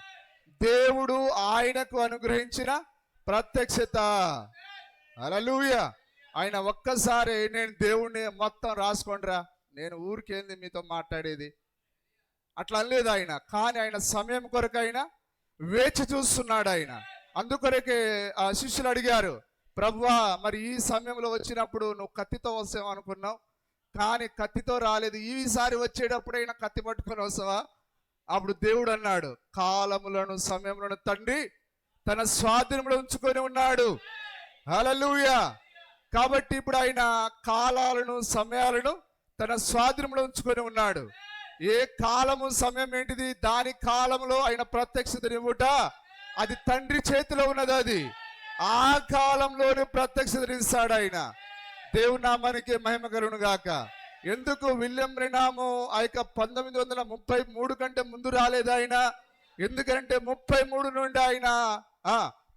దేవుడు ఆయనకు అనుగ్రహించిన ప్రత్యక్షత. హల్లెలూయా. ఆయన ఒక్కసారి నేను దేవుణ్ణి మొత్తం రాసుకోండిరా, నేను ఊరికేంది మీతో మాట్లాడేది అట్లా అనలేదు ఆయన. కానీ ఆయన సమయం కొరకు ఆయన వేచి చూస్తున్నాడు. ఆయన అందుకొరకే ఆ శిష్యులు అడిగారు, ప్రభువా మరి ఈ సమయంలో వచ్చినప్పుడు నువ్వు కత్తితో వస్తావు అనుకున్నావు, కానీ కత్తితో రాలేదు, ఈసారి వచ్చేటప్పుడైనా కత్తి పట్టుకొని వస్తావా? అప్పుడు దేవుడు అన్నాడు, కాలములను సమయములను తండ్రి తన స్వాధీనంలో ఉంచుకొని ఉన్నాడు. హల్లెలూయా. కాబట్టి ఇప్పుడు ఆయన కాలాలను, సమయాలను తన స్వాధీనంలో ఉంచుకొని ఉన్నాడు. ఏ కాలము, సమయం ఏంటిది? దాని కాలంలో ఆయన ప్రత్యక్షతనివ్వుట అది తండ్రి చేతిలో ఉన్నది. అది ఆ కాలంలోనే ప్రత్యక్షతనిస్తాడు ఆయన. దేవుని నామానికి మహిమ కలుగును గాక. ఎందుకు విలియం బ్రెనాము ఆ యొక్క 1933 కంటే ముందు రాలేదు ఆయన? ఎందుకంటే 33 నుండి ఆయన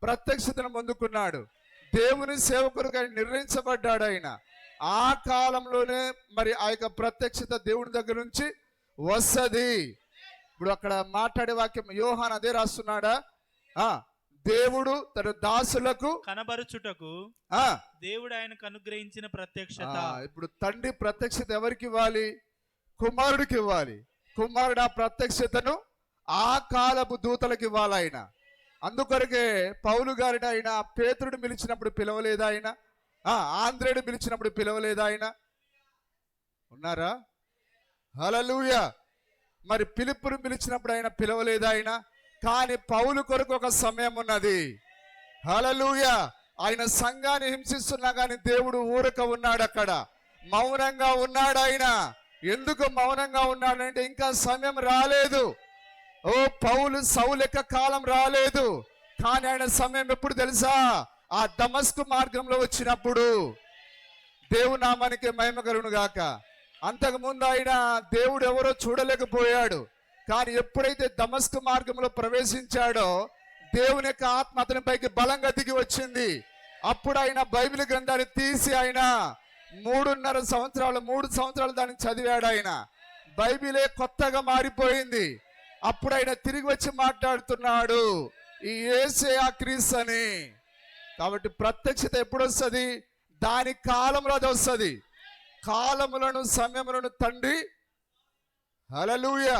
ప్రత్యక్షతను పొందుకున్నాడు. దేవుని సేవకుడిగా నిర్ణయించబడ్డాడు ఆయన. ఆ కాలంలోనే మరి ఆ యొక్క ప్రత్యక్షత దేవుని దగ్గర నుంచి వస్తది. ఇప్పుడు అక్కడ మాట్లాడే వాక్యం యోహాన్ అదే రాస్తున్నాడా? దేవుడు తన దాసులకు కనబరుచుటకు దేవుడు ఆయనకు అనుగ్రహించిన ప్రత్యక్షత. ఇప్పుడు తండ్రి ప్రత్యక్షత ఎవరికి ఇవ్వాలి? కుమారుడికి ఇవ్వాలి. కుమారుడు ఆ ప్రత్యక్షతను ఆ కాలపు దూతలకు ఇవ్వాలి ఆయన. అందుకొరకే పౌలు గారిని ఆయన పేతురుడు పిలిచినప్పుడు పిలవలేదా ఆయన? ఆంధ్రేయుడు పిలిచినప్పుడు పిలవలేదా ఆయన? ఉన్నారా? హల్లెలూయా. మరి ఫిలిప్పును పిలిచినప్పుడు ఆయన పిలవలేదా ఆయన? కానీ పౌలు కొరకు ఒక సమయం ఉన్నది. హల్లెలూయా. ఆయన సంఘాన్ని హింసిస్తున్నా కానీ దేవుడు ఊరక ఉన్నాడు, అక్కడ మౌనంగా ఉన్నాడు ఆయన. ఎందుకు మౌనంగా ఉన్నాడంటే ఇంకా సమయం రాలేదు. పౌలు సౌలు యొక్క కాలం రాలేదు. కానీ ఆయన సమయం ఎప్పుడు తెలుసా? ఆ దమస్కు మార్గంలో వచ్చినప్పుడు. దేవుని నామానికి మహిమ కలుగును గాక. అంతకుముందు ఆయన దేవుడు ఎవరో చూడలేకపోయాడు. కానీ ఎప్పుడైతే దమస్కు మార్గంలో ప్రవేశించాడో దేవుని యొక్క ఆత్మ అతని పైకి బలంగా దిగి వచ్చింది. అప్పుడు ఆయన బైబిల్ గ్రంథాన్ని తీసి ఆయన 3 సంవత్సరాలు దాన్ని చదివాడు. ఆయన బైబిలే కొత్తగా మారిపోయింది. అప్పుడు ఆయన తిరిగి వచ్చి మాట్లాడుతున్నాడు, ఈ యేసే ఆ క్రీస్తు అని. కాబట్టి ప్రత్యక్షత ఎప్పుడు వస్తుంది? దాని కాలంలో అది వస్తుంది. కాలములను, సమయములను తండ్రి. హల్లెలూయా.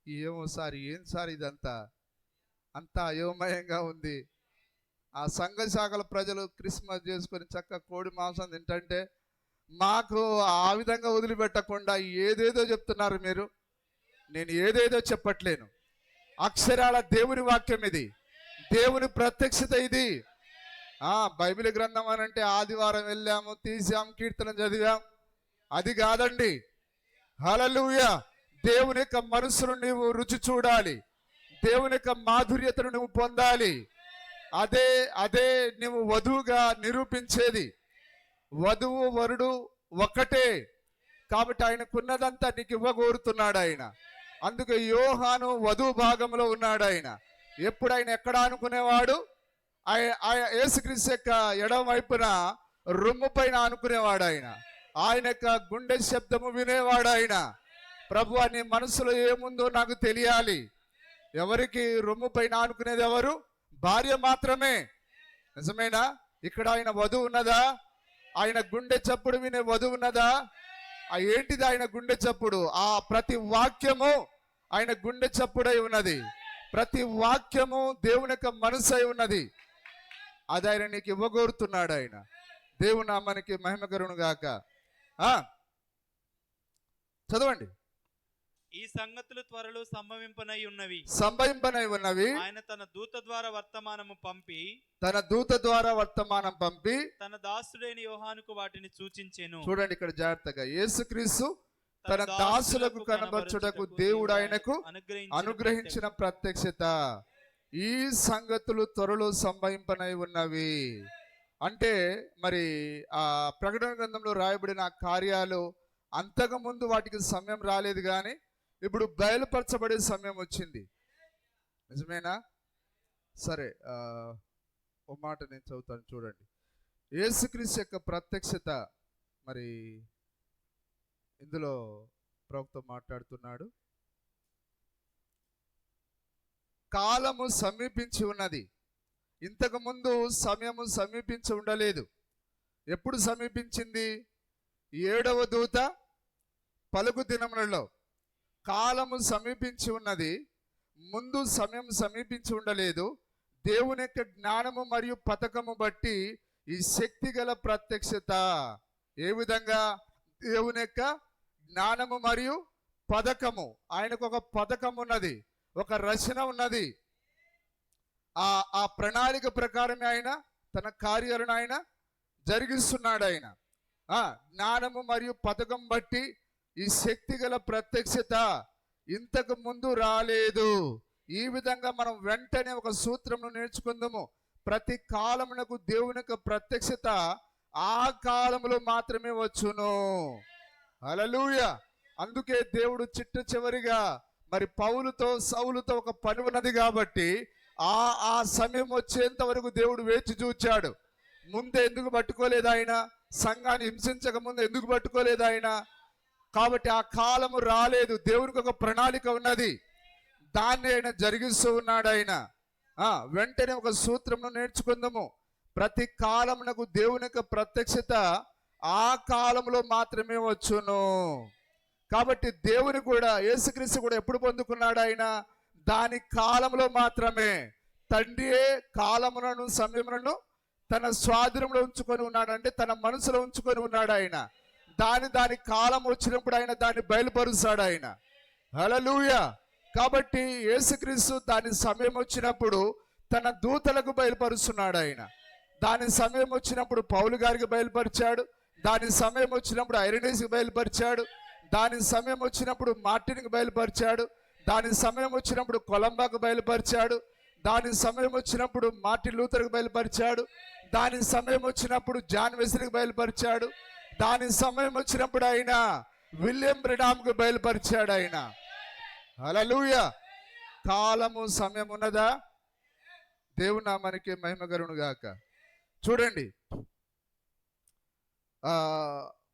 ఏమో సార్, ఏం సార్ ఇదంతా అంతా అయోమయంగా ఉంది. ఆ సంఘ శాఖల ప్రజలు క్రిస్మస్ చేసుకొని చక్కగా కోడి మాంసం తింటుంటే మాకు ఆ విధంగా వదిలిపెట్టకుండా ఏదేదో చెప్తున్నారు మీరు. నేను ఏదేదో చెప్పట్లేను. అక్షరాల దేవుని వాక్యం ఇది, దేవుని ప్రత్యక్షత ఇది. బైబిల్ గ్రంథం అని అంటే ఆదివారం వెళ్ళాము, తీసాం, కీర్తన చదివాం, అది కాదండి. హల్లెలూయా. దేవుని యొక్క మనసును నీవు రుచి చూడాలి, దేవుని యొక్క మాధుర్యతను నువ్వు పొందాలి. అదే అదే నువ్వు వధువుగా నిరూపించేది. వధువు వరుడు ఒక్కటే కాబట్టి ఆయనకున్నదంతా నీకు ఇవ్వగోరుతున్నాడు ఆయన. అందుకే యోహాను వధువు భాగంలో ఉన్నాడు ఆయన. ఎప్పుడు ఆయన ఎక్కడ అనుకునేవాడు? యేసుక్రీస్తు యొక్క ఎడమ వైపున రొమ్ము పైన అనుకునేవాడు ఆయన. ఆయన యొక్క గుండె శబ్దము వినేవాడు ఆయన. ప్రభువా, నీ మనసులో ఏముందో నాకు తెలియాలి. ఎవరికి రొమ్ము పైన అనుకునేది ఎవరు? భార్య మాత్రమే. నిజమేనా? ఇక్కడ ఆయన వధువు ఉన్నదా? ఆయన గుండె చప్పుడు వినే వధువు ఉన్నదా? ఏంటిది ఆయన గుండె చప్పుడు? ఆ ప్రతి వాక్యము ఆయన గుండె చప్పుడై ఉన్నది. ప్రతి వాక్యము దేవుని యొక్క మనసు అయి ఉన్నది. అది ఆయన నీకు ఇవ్వగోరుతున్నాడు ఆయన. దేవుని నామానికి మహిమ కలుగును గాక. చదవండి. ఈ సంగతులు త్వరలో సంభవింపనై ఉన్నవి. ఆయన తన దూత ద్వారా వర్తమానం పంపి తన దాసుడైన యోహానుకు వాటిని సూచించెను. చూడండి ఇక్కడ జాగ్రత్తగా. యేసుక్రీస్తు తన దాసులకు కనబరచుటకు దేవుడు ఆయనకు అనుగ్రహించిన ప్రత్యక్షత. ఈ సంగతులు త్వరలో సంభవింపనై ఉన్నవి అంటే మరి ఆ ప్రకటన గ్రంథంలో రాయబడిన కార్యాలు అంతకుముందు వాటికి సమయం రాలేదు, కానీ ఇప్పుడు బయలుపరచబడే సమయం వచ్చింది. నిజమేనా? సరే, ఓ మాట నేను చదువుతాను చూడండి. యేసుక్రీస్తు యొక్క ప్రత్యక్షత మరి ఇందులో ప్రవక్త మాట్లాడుతున్నాడు. కాలము సమీపించి ఉన్నది. ఇంతకు ముందు సమయము సమీపించి ఉండలేదు. ఎప్పుడు సమీపించింది? 7వ దూత పలుకు దినములలో. కాలము సమీపించి ఉన్నది, ముందు సమయం సమీపించి ఉండలేదు. దేవుని యొక్క జ్ఞానము మరియు పథకము బట్టి ఈ శక్తి గల ప్రత్యక్షత. ఏ విధంగా? దేవుని యొక్క జ్ఞానము మరియు పథకము. ఆయనకు ఒక పథకం ఉన్నది, ఒక రచన ఉన్నది. ఆ ప్రణాళిక ప్రకారమే ఆయన తన కార్యాలను ఆయన జరిగిస్తున్నాడు. ఆయన జ్ఞానము మరియు పథకం బట్టి ఈ శక్తి గల ప్రత్యక్షత ఇంతకు ముందు రాలేదు. ఈ విధంగా మనం వెంటనే ఒక సూత్రమును నేర్చుకుందాము. ప్రతి కాలమునకు దేవుని యొక్క ప్రత్యక్షత ఆ కాలంలో మాత్రమే వచ్చును. హల్లెలూయా. అందుకే దేవుడు చిట్ట చివరిగా మరి పౌలుతో సౌలుతో ఒక పని ఉన్నది కాబట్టి ఆ సమయం వచ్చేంత వరకు దేవుడు వేచి చూచాడు. ముందే ఎందుకు పట్టుకోలేదు ఆయన? సంఘాన్ని హింసించక ముందు ఎందుకు పట్టుకోలేదు ఆయన? కాబట్టి ఆ కాలము రాలేదు. దేవునికి ఒక ప్రణాళిక ఉన్నది, దాన్ని ఆయన జరిగిస్తూ ఉన్నాడు ఆయన. వెంటనే ఒక సూత్రమును నేర్చుకుందాము. ప్రతి కాలమునకు దేవుని యొక్క ప్రత్యక్షత ఆ కాలంలో మాత్రమే వచ్చును. కాబట్టి దేవుని కూడా, యేసుక్రీస్తు కూడా ఎప్పుడు పొందుకున్నాడు ఆయన? దాని కాలంలో మాత్రమే. తండ్రియే కాలములను సమయములను తన స్వాధీనంలో ఉంచుకొని ఉన్నాడు, అంటే తన మనసులో ఉంచుకొని ఉన్నాడు ఆయన. దాని కాలం వచ్చినప్పుడు ఆయన దాన్ని బయలుపరుస్తాడు ఆయన. హల్లెలూయా. కాబట్టి యేసుక్రీస్తు దాని సమయం వచ్చినప్పుడు తన దూతలకు బయలుపరుస్తున్నాడు ఆయన. దాని సమయం వచ్చినప్పుడు పౌలు గారికి బయలుపరిచాడు. దాని సమయం వచ్చినప్పుడు ఐరెనీస్కి బయలుపరిచాడు. దాని సమయం వచ్చినప్పుడు మార్టిన్కి బయలుపరిచాడు. దాని సమయం వచ్చినప్పుడు కొలంబాకు బయలుపరిచాడు. దాని సమయం వచ్చినప్పుడు మార్టిన్ లూథర్కి బయలుపరిచాడు. దాని సమయం వచ్చినప్పుడు జాన్ వెస్లీకి బయలుపరిచాడు. దాని సమయం వచ్చినప్పుడు ఆయన విలియం బ్రెనామ్కి బయలుపరిచాడు ఆయన. హల్లెలూయా. కాలము సమయం ఉన్నదా? దేవుని నామానికి మహిమ కలుగును గాక. చూడండి,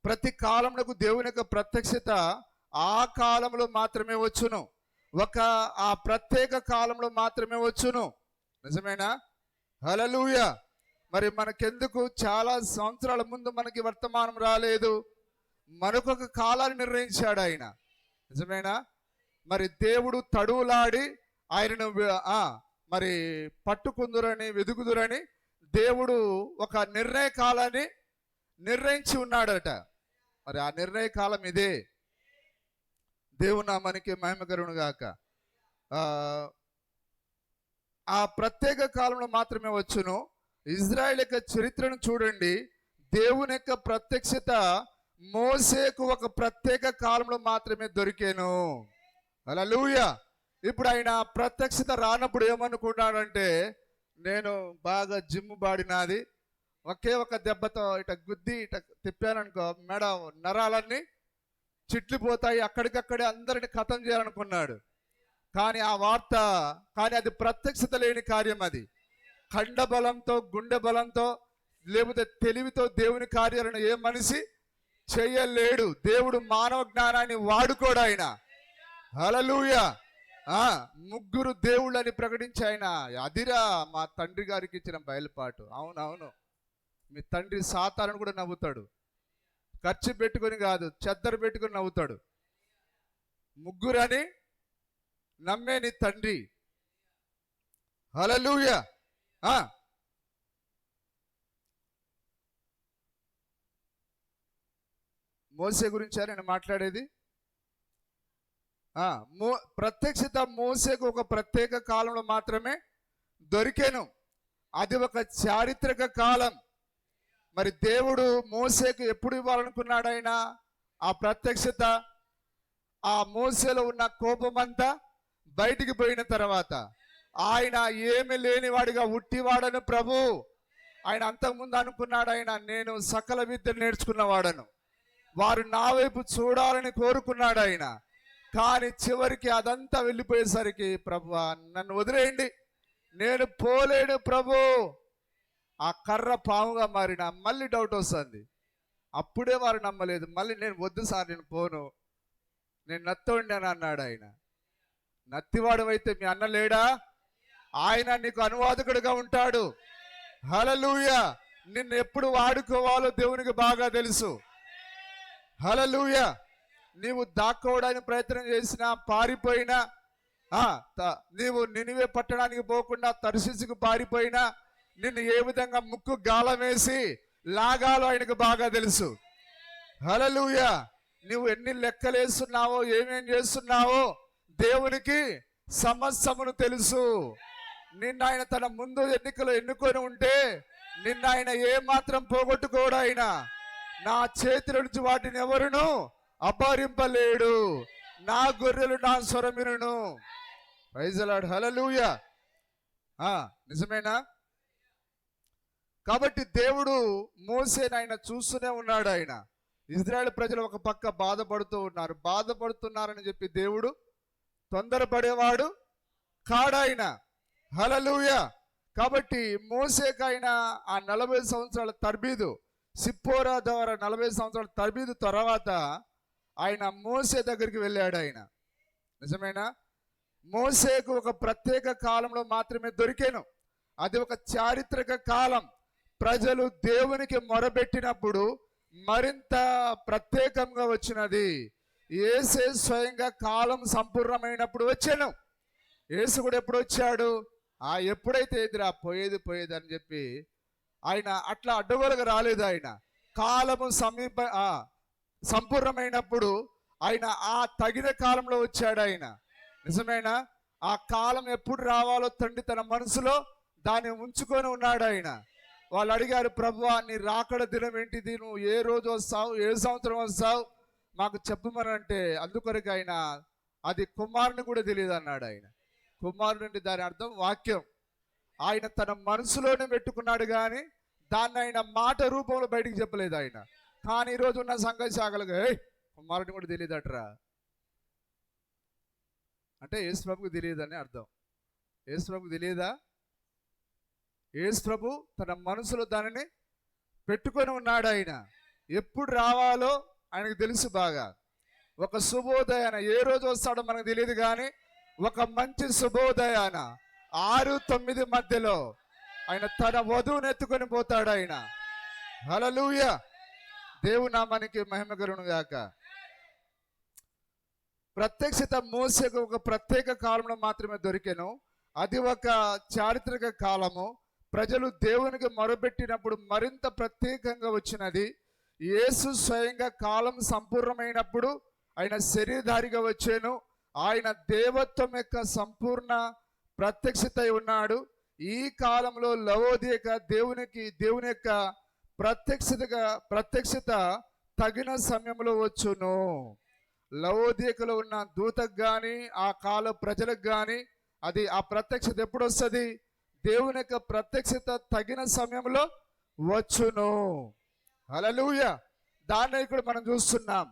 ప్రతి కాలమునకు దేవుని యొక్క ప్రత్యక్షత ఆ కాలంలో మాత్రమే వచ్చును. ఆ ప్రత్యేక కాలంలో మాత్రమే వచ్చును. నిజమేనా? హల్లెలూయా. మరి మనకెందుకు చాలా సంవత్సరాల ముందు మనకి వర్తమానం రాలేదు? మనకొక కాలాన్ని నిర్ణయించాడు ఆయన. నిజమేనా? మరి దేవుడు తడువులాడి ఆయనను మరి పట్టుకుందురని వెదుకుదురని దేవుడు ఒక నిర్ణయ కాలాన్ని నిర్ణయించి ఉన్నాడట. మరి ఆ నిర్ణయ కాలం ఇదే. దేవుని నామానికి మహిమ కలుగును గాక. ఆ ప్రత్యేక కాలంలో మాత్రమే వచ్చును. ఇజ్రాయెల్ యొక్క చరిత్రను చూడండి. దేవుని యొక్క ప్రత్యక్షత మోసేకు ఒక ప్రత్యేక కాలంలో మాత్రమే దొరికేను. హల్లెలూయా. ఇప్పుడు ఆయన ప్రత్యక్షత రానప్పుడు ఏమనుకున్నాడంటే, నేను బాగా జిమ్ బాడీ నాది, ఒకే ఒక దెబ్బతో ఇట గుద్ది ఇట తిప్పాననుకో మెడ నరాలన్నీ చిట్లిపోతాయి, అక్కడికక్కడే అందరిని ఖతం చేయాలనుకున్నాడు. కానీ అది ప్రత్యక్షత లేని కార్యం. అది ఖండ బలంతో, గుండె బలంతో, లేకపోతే తెలివితో దేవుని కార్యాలను ఏ మనిషి చేయలేడు. దేవుడు మానవ జ్ఞానాన్ని వాడుకోడు ఆయన. హల్లెలూయా. ముగ్గురు దేవుళ్ళని ప్రకటించి ఆయన, అదిరా మా తండ్రి గారికి ఇచ్చిన బయలుపాటు. అవునవును, మీ తండ్రి సాతాను కూడా నవ్వుతాడు. ఖర్చు పెట్టుకొని కాదు, చెద్దరు పెట్టుకొని నవ్వుతాడు. ముగ్గురని నమ్మే నీ తండ్రి. హల్లెలూయా. మోసే గురించి నేను మాట్లాడేది. ప్రత్యక్షత మోసేకు ఒక ప్రత్యేక కాలంలో మాత్రమే దొరికేను. అది ఒక చారిత్రక కాలం. మరి దేవుడు మోసేకు ఎప్పుడు ఇవ్వాలనుకున్నాడు ఆయన ఆ ప్రత్యక్షత? ఆ మోసేలో ఉన్న కోపమంతా బయటికి పోయిన తర్వాత, ఆయన ఏమి లేనివాడిగా ఉట్టివాడను ప్రభు. ఆయన అంతకుముందు అనుకున్నాడు, ఆయన నేను సకల విద్యను నేర్చుకున్నవాడను, వారు నా వైపు చూడాలని కోరుకున్నాడు ఆయన. కానీ చివరికి అదంతా వెళ్ళిపోయేసరికి, ప్రభు నన్ను వదిలేయండి, నేను పోలేను ప్రభు, ఆ కర్ర పాముగా మారిన మళ్ళీ డౌట్ వస్తుంది. అప్పుడే వారు నమ్మలేదు. మళ్ళీ నేను వద్దు సార్, నేను పోను, నేను నత్తోండి అని అన్నాడు ఆయన. నత్తివాడు అయితే మీ అన్న లేడా? ఆయన నీకు అనువాదకుడుగా ఉంటాడు. హల్లెలూయా. నిన్ను ఎప్పుడు వాడుకోవాలో దేవునికి బాగా తెలుసు. హల్లెలూయా. నీవు దాక్కోవడానికి ప్రయత్నం చేసినా, పారిపోయినా, నీవు నినివే పట్టడానికి పోకుండా తర్షీసుకు పారిపోయినా, నిన్ను ఏ విధంగా ముక్కు గాలం వేసి లాగాలో ఆయనకు బాగా తెలుసు. హల్లెలూయా. నువ్వు ఎన్ని లెక్కలేస్తున్నావో, ఏమేం చేస్తున్నావో దేవునికి సమస్తమును తెలుసు. నిన్న ఆయన తన ముందు ఎన్నికలు ఎన్నుకొని ఉంటే నిన్న ఆయన ఏమాత్రం పోగొట్టుకోడు. ఆయన నా చేతిలో నుంచి వాటిని ఎవరును అపహరింపలేడు, నా గొర్రెలు నా స్వరమినును. Praise the Lord. హల్లెలూయా. నిజమేనా? కాబట్టి దేవుడు మోసేని ఆయన చూస్తూనే ఉన్నాడు. ఆయన ఇజ్రాయెల్ ప్రజలు ఒక పక్క బాధపడుతున్నారని చెప్పి దేవుడు తొందరపడేవాడు కాడాయన. హల్లెలూయా. కాబట్టి మోసేకైనా ఆ 40 సంవత్సరాల తర్బీదు, సిప్పోరా ద్వారా 40 సంవత్సరాల తర్బీదు తర్వాత ఆయన మోసే దగ్గరికి వెళ్ళాడు. ఆయన నిజమేనా? మోసేకు ఒక ప్రత్యేక కాలంలో మాత్రమే దొరికాను. అది ఒక చారిత్రక కాలం. ప్రజలు దేవునికి మొరబెట్టినప్పుడు మరింత ప్రత్యేకంగా వచ్చినది. యేసే స్వయంగా కాలం సంపూర్ణమైనప్పుడు వచ్చాను. యేసు కూడా ఎప్పుడు వచ్చాడు? ఎప్పుడైతే ఎదురా పోయేది అని చెప్పి ఆయన అట్లా అడ్డగోలుగా రాలేదు. ఆయన కాలము సంపూర్ణమైనప్పుడు ఆయన ఆ తగిన కాలంలో వచ్చాడు. ఆయన నిజమేనా? ఆ కాలం ఎప్పుడు రావాలో తండ్రి తన మనసులో దాన్ని ఉంచుకొని ఉన్నాడు. ఆయన వాళ్ళు అడిగారు, ప్రభువా నీ రాకడ దినం ఏంటిది, నువ్వు ఏ రోజు వస్తావు, ఏ సంవత్సరం వస్తావు, మాకు చెప్పమని అంటే, అందుకొరకు ఆయన అది కుమారుని కూడా తెలియదు అన్నాడు. ఆయన కుమారుని దాని అర్థం వాక్యం. ఆయన తన మనసులోనే పెట్టుకున్నాడు, కానీ దాన్ని ఆయన మాట రూపంలో బయటికి చెప్పలేదు. ఆయన కానీ ఈరోజు ఉన్న సంఘ శాఖలుగా కుమారుని కూడా తెలియదట్రా అంటే యేసు ప్రభుకు తెలియదని అర్థం. యేసు ప్రభుకు తెలియదా? యేసు ప్రభు తన మనసులో దానిని పెట్టుకొని ఉన్నాడు. ఆయన ఎప్పుడు రావాలో ఆయనకు తెలుసు బాగా. ఒక శుభోదయాన ఏ రోజు వస్తాడో మనకు తెలియదు, కానీ ఒక మంచి శుభోదయాన 6-9 మధ్యలో ఆయన తన వధువును ఎత్తుకొని పోతాడు. ఆయన హల్లెలూయా. దేవుని నామానికి మహిమ కలుగును గాక. ప్రత్యక్షత మోసేకు ఒక ప్రత్యేక కాలంలో మాత్రమే దొరికెను. అది ఒక చారిత్రక కాలము. ప్రజలు దేవునికి మొరబెట్టినప్పుడు మరింత ప్రత్యేకంగా వచ్చినది. యేసు స్వయంగా కాలం సంపూర్ణమైనప్పుడు ఆయన శరీరధారిగా వచ్చాను. ఆయన దేవత్వం యొక్క సంపూర్ణ ప్రత్యక్షత ఉన్నాడు. ఈ కాలంలో లవోదిక దేవుని యొక్క ప్రత్యక్షత తగిన సమయంలో వచ్చును. లవోదికలో ఉన్న దూతకు గాని ఆ కాల ప్రజలకు గాని అది ఆ ప్రత్యక్షత ఎప్పుడు వస్తుంది? దేవుని యొక్క ప్రత్యక్షత తగిన సమయంలో వచ్చును. హల్లెలూయా. దాన్ని ఇక్కడ మనం చూస్తున్నాం.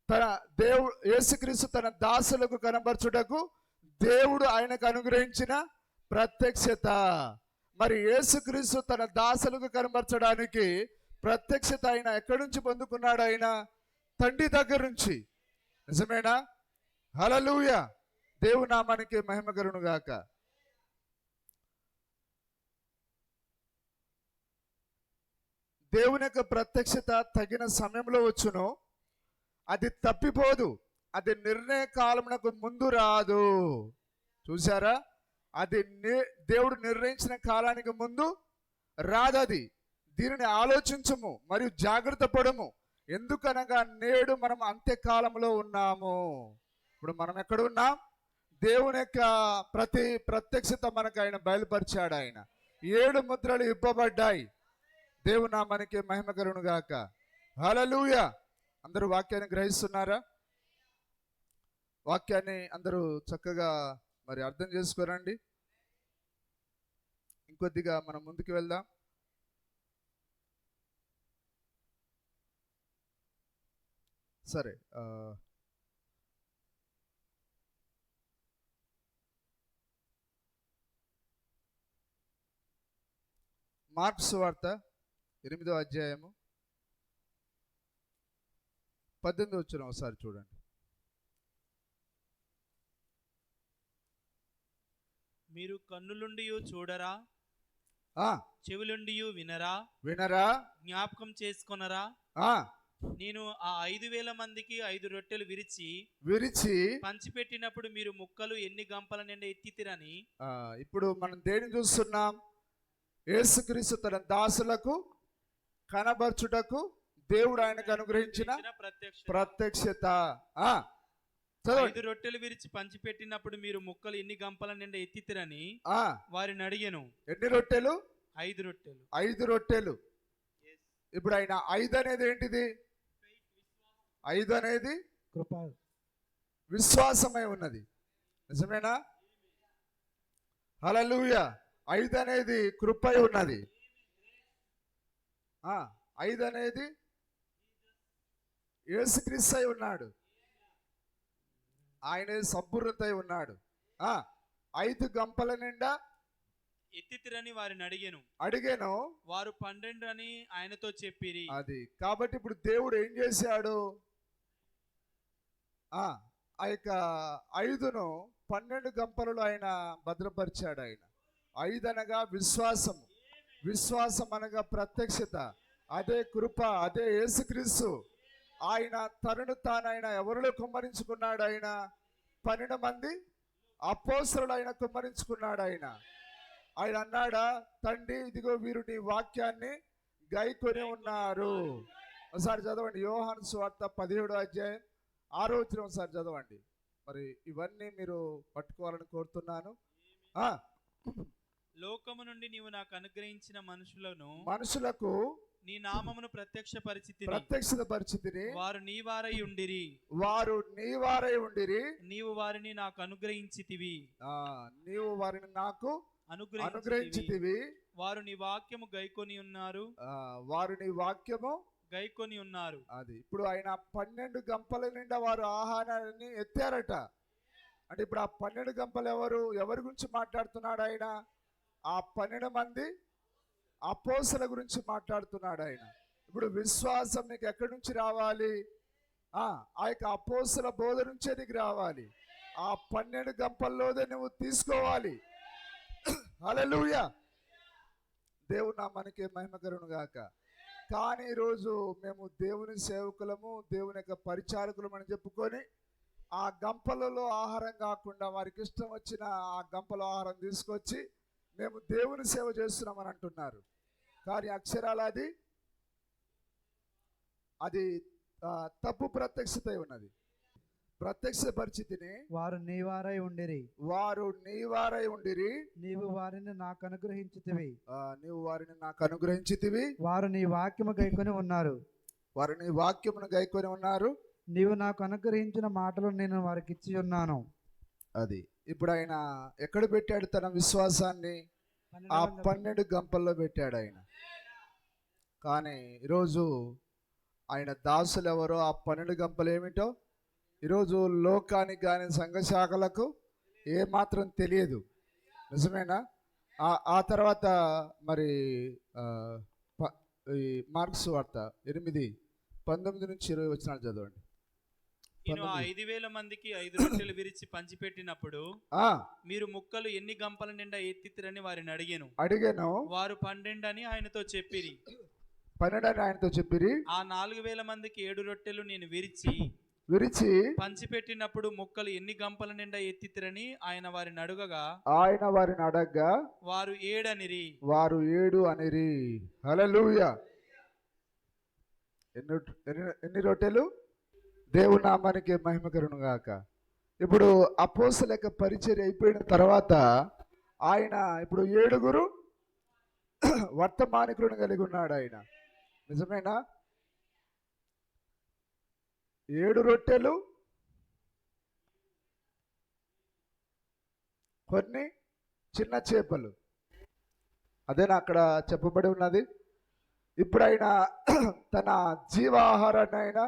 తన దేవుడు యేసుక్రీస్తు తన దాసులకు కనబరచుటకు దేవుడు ఆయనకు అనుగ్రహించిన ప్రత్యక్షత. మరి యేసుక్రీస్తు తన దాసులకు కనబరచడానికి ప్రత్యక్షత ఆయన ఎక్కడి నుంచి పొందుకున్నాడు? ఆయన తండ్రి దగ్గర నుంచి. నిజమేనా? హల్లెలూయా. దేవుని నామానికి మహిమ కలుగును గాక. దేవుని యొక్క ప్రత్యక్షత తగిన సమయంలో వచ్చును. అది తప్పిపోదు. అది నిర్ణయ కాలమునకు ముందు రాదు. చూసారా? అది దేవుడు నిర్ణయించిన కాలానికి ముందు రాదది. దీనిని ఆలోచించము మరియు జాగ్రత్త పడము. ఎందుకనగా నేడు మనం అంత్యకాలంలో ఉన్నాము. ఇప్పుడు మనం ఎక్కడ ఉన్నాం? దేవుని యొక్క ప్రతి ప్రత్యక్షత మనకు ఆయన బయలుపరిచాడు. ఆయన 7 ముద్రలు ఇవ్వబడ్డాయి. దేవుని నామానికి మహిమ కలుగును గాక. హల్లెలూయా. అందరూ వాక్యాన్ని గ్రహిస్తున్నారా? వాక్యాన్ని అందరూ చక్కగా మరి అర్థం చేసుకోరండి. ఇంకొద్దిగా మనం ముందుకు వెళ్దాం. సరే, మార్కు సువార్త 8వ అధ్యాయము 18వ వచనం ఒకసారి చూడండి. మీరు కన్నులుండి చూడరా, చెవులుండి వినరా, జ్ఞాపకం చేసుకొనరా? నేను ఆ 5,000 మందికి 5 రొట్టెలు విరిచి పంచిపెట్టినప్పుడు మీరు ముక్కలు ఎన్ని గంపల నిండా ఎత్తితిరని. ఇప్పుడు మనం దేని చూస్తున్నాం? యేసుక్రీస్తు తన దాసులకు కనబర్చుటకు దేవుడు ఆయనకు అనుగ్రహించిన ప్రత్యక్షత. 5 రొట్టెలు విరిచి పంచిపెట్టినప్పుడు మీరు ముక్కలు ఎన్ని గంపల నిండా ఎత్తితిరని వారిని అడిగాను. ఎన్ని రొట్టెలు? 5 రొట్టెలు. 5 రొట్టెలు. ఇప్పుడు ఆయన 5 అనేది ఏంటిది? 5 అనేది కృప, విశ్వాసమై ఉన్నది. నిజమేనా? హల్లెలూయా. 5 అనేది కృపై ఉన్నది. 5 అనేది యేసుక్రీస్తు అయి ఉన్నాడు. ఆయన సంపూర్ణతై ఉన్నాడు. 5 గంపల నిండా ఎత్తితిరని వారిని అడిగాను. వారు 12 అని ఆయనతో చెప్పిరి. అది కాబట్టి ఇప్పుడు దేవుడు ఏం చేశాడు? ఆ యొక్క 5ను 12 గంపలలో ఆయన భద్రపరిచాడు. ఆయన 5 అనగా విశ్వాసము, విశ్వాసం అనగా ప్రత్యక్షత, అదే కృప, అదే యేసుక్రీస్తు. ఆయన తనను తాను ఆయన ఎవరిలో కుమ్మరించుకున్నాడు? ఆయన 12 మంది అపోస్తలులు ఆయన కుమ్మరించుకున్నాడు. ఆయన అన్నాడా, తండ్రి ఇదిగో వీరు నీ వాక్యాన్ని గైకొని ఉన్నారు. ఒకసారి చదవండి. యోహాను సువార్త 17వ అధ్యాయం 6వ వచనం ఒకసారి చదవండి. మరి ఇవన్నీ మీరు పట్టుకోవాలని కోరుతున్నాను. లోకము నుండి నీవు నాకు అనుగ్రహించిన మనుషులకు నీ నామమును ప్రత్యక్ష పరిచితిని వారు నీ వారై ఉండిరి. నీవు వారిని నాకు అనుగ్రహించితివి. నీవు వారిని నాకు అనుగ్రహించితివి. వారు నీ వాక్యము గైకొని ఉన్నారు. అది ఇప్పుడు ఆయన 12 గంపల నిండా వారు ఆహారాన్ని ఎత్తారట. అంటే ఇప్పుడు ఆ 12 గంపలు ఎవరి గురించి మాట్లాడుతున్నాడు? ఆయన ఆ 12 మంది అపోస్తలుల గురించి మాట్లాడుతున్నాడు. ఆయన ఇప్పుడు విశ్వాసం నీకు ఎక్కడి నుంచి రావాలి? ఆ యొక్క అపోస్తలుల బోధ నుంచే నీకు రావాలి. ఆ 12 గంపల్లోదే నువ్వు తీసుకోవాలి. హల్లెలూయా. దేవుని నామానికి మహిమ కలుగును గాక. కానీ ఈరోజు మేము దేవుని సేవకులము, దేవుని యొక్క పరిచారకులము అని చెప్పుకొని ఆ గంపలలో ఆహారం కాకుండా వారికి ఇష్టం వచ్చిన ఆ గంపలో ఆహారం తీసుకొచ్చి మేము దేవుని సేవ చేస్తున్నామని అంటున్నారు. కానీ అక్షరాల అది తప్పు ప్రత్యక్షత ఉన్నది. ప్రత్యక్ష పరిచితిని వారు నీవారై ఉండిరి. నీవు వారిని నాకు అనుగ్రహించితివి. వారు నీ వాక్యము గైకొని ఉన్నారు. నీవు నాకు అనుగ్రహించిన మాటలు నేను వారికి ఇచ్చి ఉన్నాను. అది ఇప్పుడు ఆయన ఎక్కడ పెట్టాడు తన విశ్వాసాన్ని? ఆ 12 గంపల్లో పెట్టాడు ఆయన. కానీ ఈరోజు ఆయన దాసులు ఎవరో, ఆ 12 గంపలు ఏమిటో ఈరోజు లోకానికి కానీ సంఘ శాఖలకు ఏమాత్రం తెలియదు. నిజమేనా? ఆ తర్వాత మరి ఈ మార్క్స్ వార్త 8:19-20 వచనాలు చదవండి. నేను 5,000 మందికి 5 రొట్టెలు విరిచి పంచిపెట్టినప్పుడు మీరు ముక్కలు ఎన్ని గంపల నిండా ఎత్తితిరని వారిని అడిగాను. వారు 12 అని ఆయనతో చెప్పిరి. 12 అని ఆయనతో చెప్పిరి. ఆ 4,000 మందికి 7 రొట్టెలు నేను విరిచి పంచిపెట్టినప్పుడు ముక్కలు ఎన్ని గంపల నిండా ఎత్తితిరని ఆయన వారిని అడగగా వారు 7 అనిరి. హల్లెలూయా. ఎన్ని రొట్టెలు? దేవుని నామానికి మహిమ కలుగును గాక. ఇప్పుడు అపోస్తలుల పరిచర్య అయిపోయిన తర్వాత ఆయన ఇప్పుడు 7 వర్తమానికులను కలిగి ఉన్నాడు ఆయన. నిజమేనా? 7 రొట్టెలు, కొన్ని చిన్న చేపలు, అదేనా అక్కడ చెప్పబడి ఉన్నది. ఇప్పుడు ఆయన తన జీవాహారాన్ని ఆయన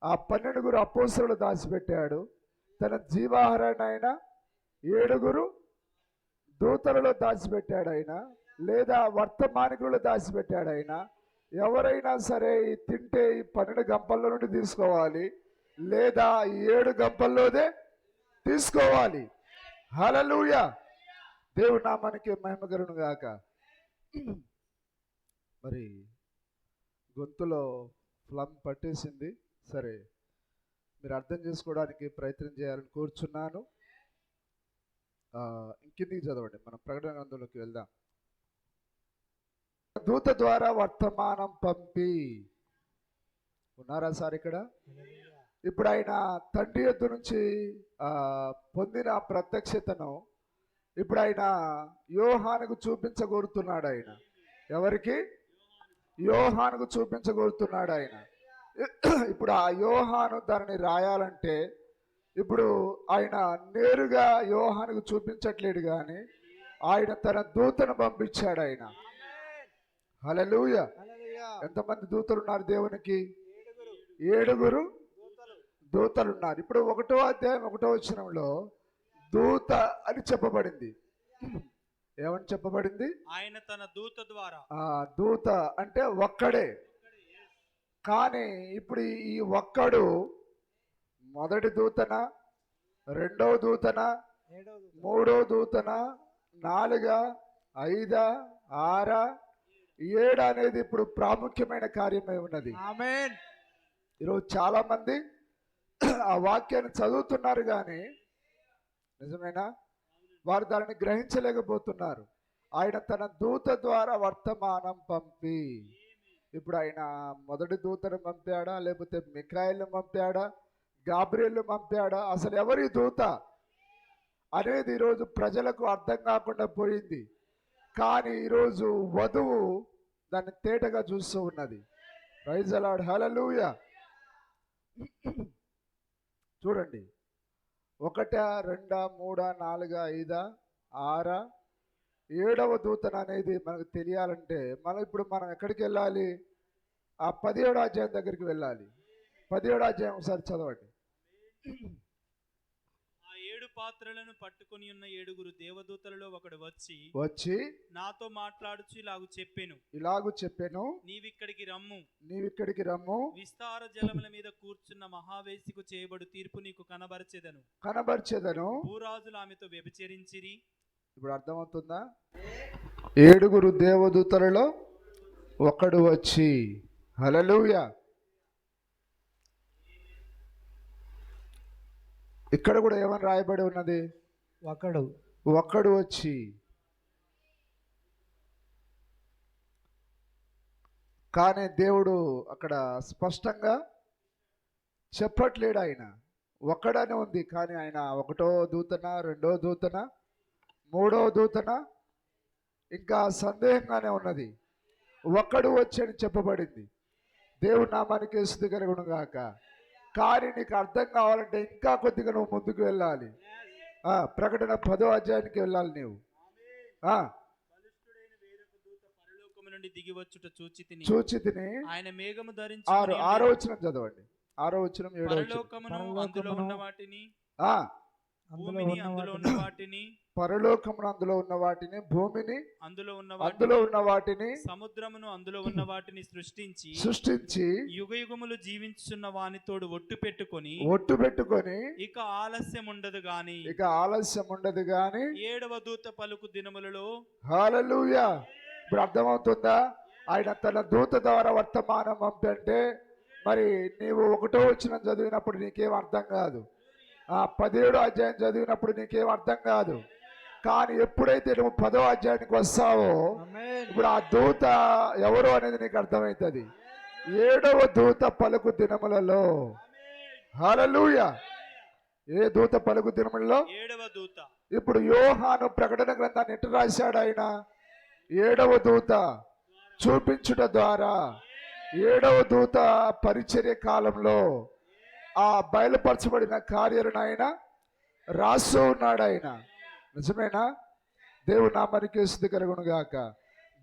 ఆ 12 అపోస్తలులు దాచిపెట్టాడు. తన జీవాహారాన్ని ఆయన 7 దూతలలో దాచిపెట్టాడు ఆయన, లేదా వర్తమానికులలో దాచిపెట్టాడు ఆయన. ఎవరైనా సరే తింటే ఈ 12 గంపల్లో నుండి తీసుకోవాలి, లేదా ఈ 7 గంపల్లోదే తీసుకోవాలి. హల్లెలూయా. దేవుని నామానికి మహిమ కలుగును గాక. మరి గొంతులో ఫ్లమ్ పట్టేసింది. సరే, మీరు అర్థం చేసుకోవడానికి ప్రయత్నం చేయాలని కోరుచున్నాను. ఇంకిందికి చదవండి, మనం ప్రకటన గ్రంథంలోకి వెళ్దాం. దూత ద్వారా వర్తమానం పంపి ఉన్నారా సార్ ఇక్కడ? ఇప్పుడు ఆయన తండ్రి యొద్ద నుంచి పొందిన ప్రత్యక్షతను ఇప్పుడు ఆయన యోహానుకు చూపించగోరుతున్నాడు. ఆయన ఎవరికి? యోహానుకు చూపించగోరుతున్నాడు ఆయన. ఇప్పుడు ఆ యోహాను దానిని రాయాలంటే ఇప్పుడు ఆయన నేరుగా యోహానుకు చూపించట్లేడు, కానీ ఆయన తన దూతను పంపించాడు ఆయన. హల్లెలూయా. ఎంతమంది దూతలు ఉన్నారు దేవునికి? 7 దూతలు ఉన్నారు. ఇప్పుడు 1వ అధ్యాయం 1వ వచనంలో దూత అని చెప్పబడింది. ఏమని చెప్పబడింది? ఆయన తన దూత ద్వారా. దూత అంటే ఒక్కడే. కానీ ఇప్పుడు ఈ ఒక్కడు మొదటి దూతన, రెండవ దూతన, మూడవ దూతన, 4, 5, 6, 7 అనేది ఇప్పుడు ప్రాముఖ్యమైన కార్యమై ఉన్నది. ఆమేన్. ఈరోజు చాలా మంది ఆ వాక్యాన్ని చదువుతున్నారు, కానీ నిజమేనా వారు దానిని గ్రహించలేకపోతున్నారు. ఆయన తన దూత ద్వారా వర్తమానం పంపి, ఇప్పుడు ఆయన మొదటి దూతను పంపాడా, లేకపోతే మిఖాయిల్ని పంపాడా, గాబ్రియల్ని పంపాడా? అసలు ఎవరి దూత అనేది ఈరోజు ప్రజలకు అర్థం కాకుండా పోయింది. కానీ ఈరోజు వధువు దాన్ని తేటగా చూస్తూ ఉన్నది. Praise the Lord. హల్లెలూయా. చూడండి, 1, 2, 3, 4, 5, 6, 7వ దూతన అనేది మనకు తెలియాలంటే మనం ఎక్కడికి వెళ్ళాలి? ఆ 17వ అధ్యాయం దగ్గరికి వెళ్ళాలి. 17వ అధ్యాయం ఒకసారి చదవండి. ఆ 7 పాత్రలను పట్టుకొని ఉన్న 7 దేవదూతలలో ఒకడు వచ్చి నాతో మాట్లాడుచు ఇలాగు చెప్పెను, నీవిక్కడికి రమ్ము, విస్తార జలముల మీద కూర్చున్న మహావేశికు చేయబడు తీర్పు నీకు కనబరచెదను. భూరాజులు ఆమెతో వ్యభిచరించిరి. ఇప్పుడు అర్థమవుతుందా? 7 దేవదూతలలో ఒకడు వచ్చి, హల్లెలూయా. ఇక్కడ కూడా ఏమని రాయబడి ఉన్నది? ఒకడు వచ్చి. కానీ దేవుడు అక్కడ స్పష్టంగా చెప్పట్లేడు. ఆయన ఒక్కడనే ఉంది, కానీ ఆయన 1వ దూతన, 2వ దూతన, 3వ దూతన ఇంకా సందేహంగానే ఉన్నది. ఒక్కడు వచ్చి అని చెప్పబడింది. దేవుని నామానికి స్తుతి కలుగును గాక. కానీ నీకు అర్థం కావాలంటే ఇంకా కొద్దిగా నువ్వు ముందుకు వెళ్ళాలి. ప్రకటన 10వ అధ్యాయానికి వెళ్ళాలి నీవు. బలిష్ఠుడైన వేరొక దూత పరలోకము నుండి దిగి వచ్చుట చూచితిని. ఆయన మేఘము ధరించి 6వ వచనం చదవండి. 6వ వచనం 7వ వచనం. పరలోకమును అందులో ఉన్న వాటిని అందులో భూమిని అందులో ఉన్న వాటిని పరలోకమును అందులో ఉన్న వాటిని భూమిని అందులో ఉన్న వాటిని సముద్రమును అందులో ఉన్న వాటిని సృష్టించి యుగయుగములు జీవించుచున్న వానితోడు ఒట్టు పెట్టుకొని ఇక ఆలస్యం ఉండదు గాని 7వ దూత పలుకు దినములలో. హల్లెలూయా. ఇప్పుడు అర్థమవుతుందా? ఆయన తన దూత ద్వారా వర్తమానం పంపంటే మరి నీవు 1వ వచనం చదివినప్పుడు నీకేం అర్థం కాదు, 17వ అధ్యాయం చదివినప్పుడు నీకేం అర్థం కాదు. కానీ ఎప్పుడైతే నువ్వు 10వ అధ్యాయానికి వస్తావో ఇప్పుడు ఆ దూత ఎవరు అనేది నీకు అర్థమవుతుంది. 7వ దూత పలుకు దినములలో. హల్లెలూయా. ఏ దూత పలుకు దినములలో? 7వ దూత. ఇప్పుడు యోహాను ప్రకటన గ్రంథాన్ని ఎట్లా రాశాడు? ఆయన 7వ దూత చూపించుట ద్వారా 7వ దూత పరిచర్య కాలంలో ఆ బయలుపరచబడిన కార్యాలను ఆయన రాస్తూ ఉన్నాడు. ఆయన నిజమేనా? దేవుడు నామానికి స్తుతి కలుగును గాక.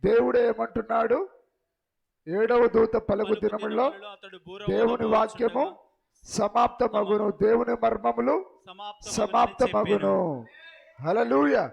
దేవుడే ఏమంటున్నాడు? 7వ దూత పలుకు దినములలో దేవుని వాక్యము సమాప్తమగును, దేవుని మర్మములు సమాప్తమగును. హల్లెలూయా.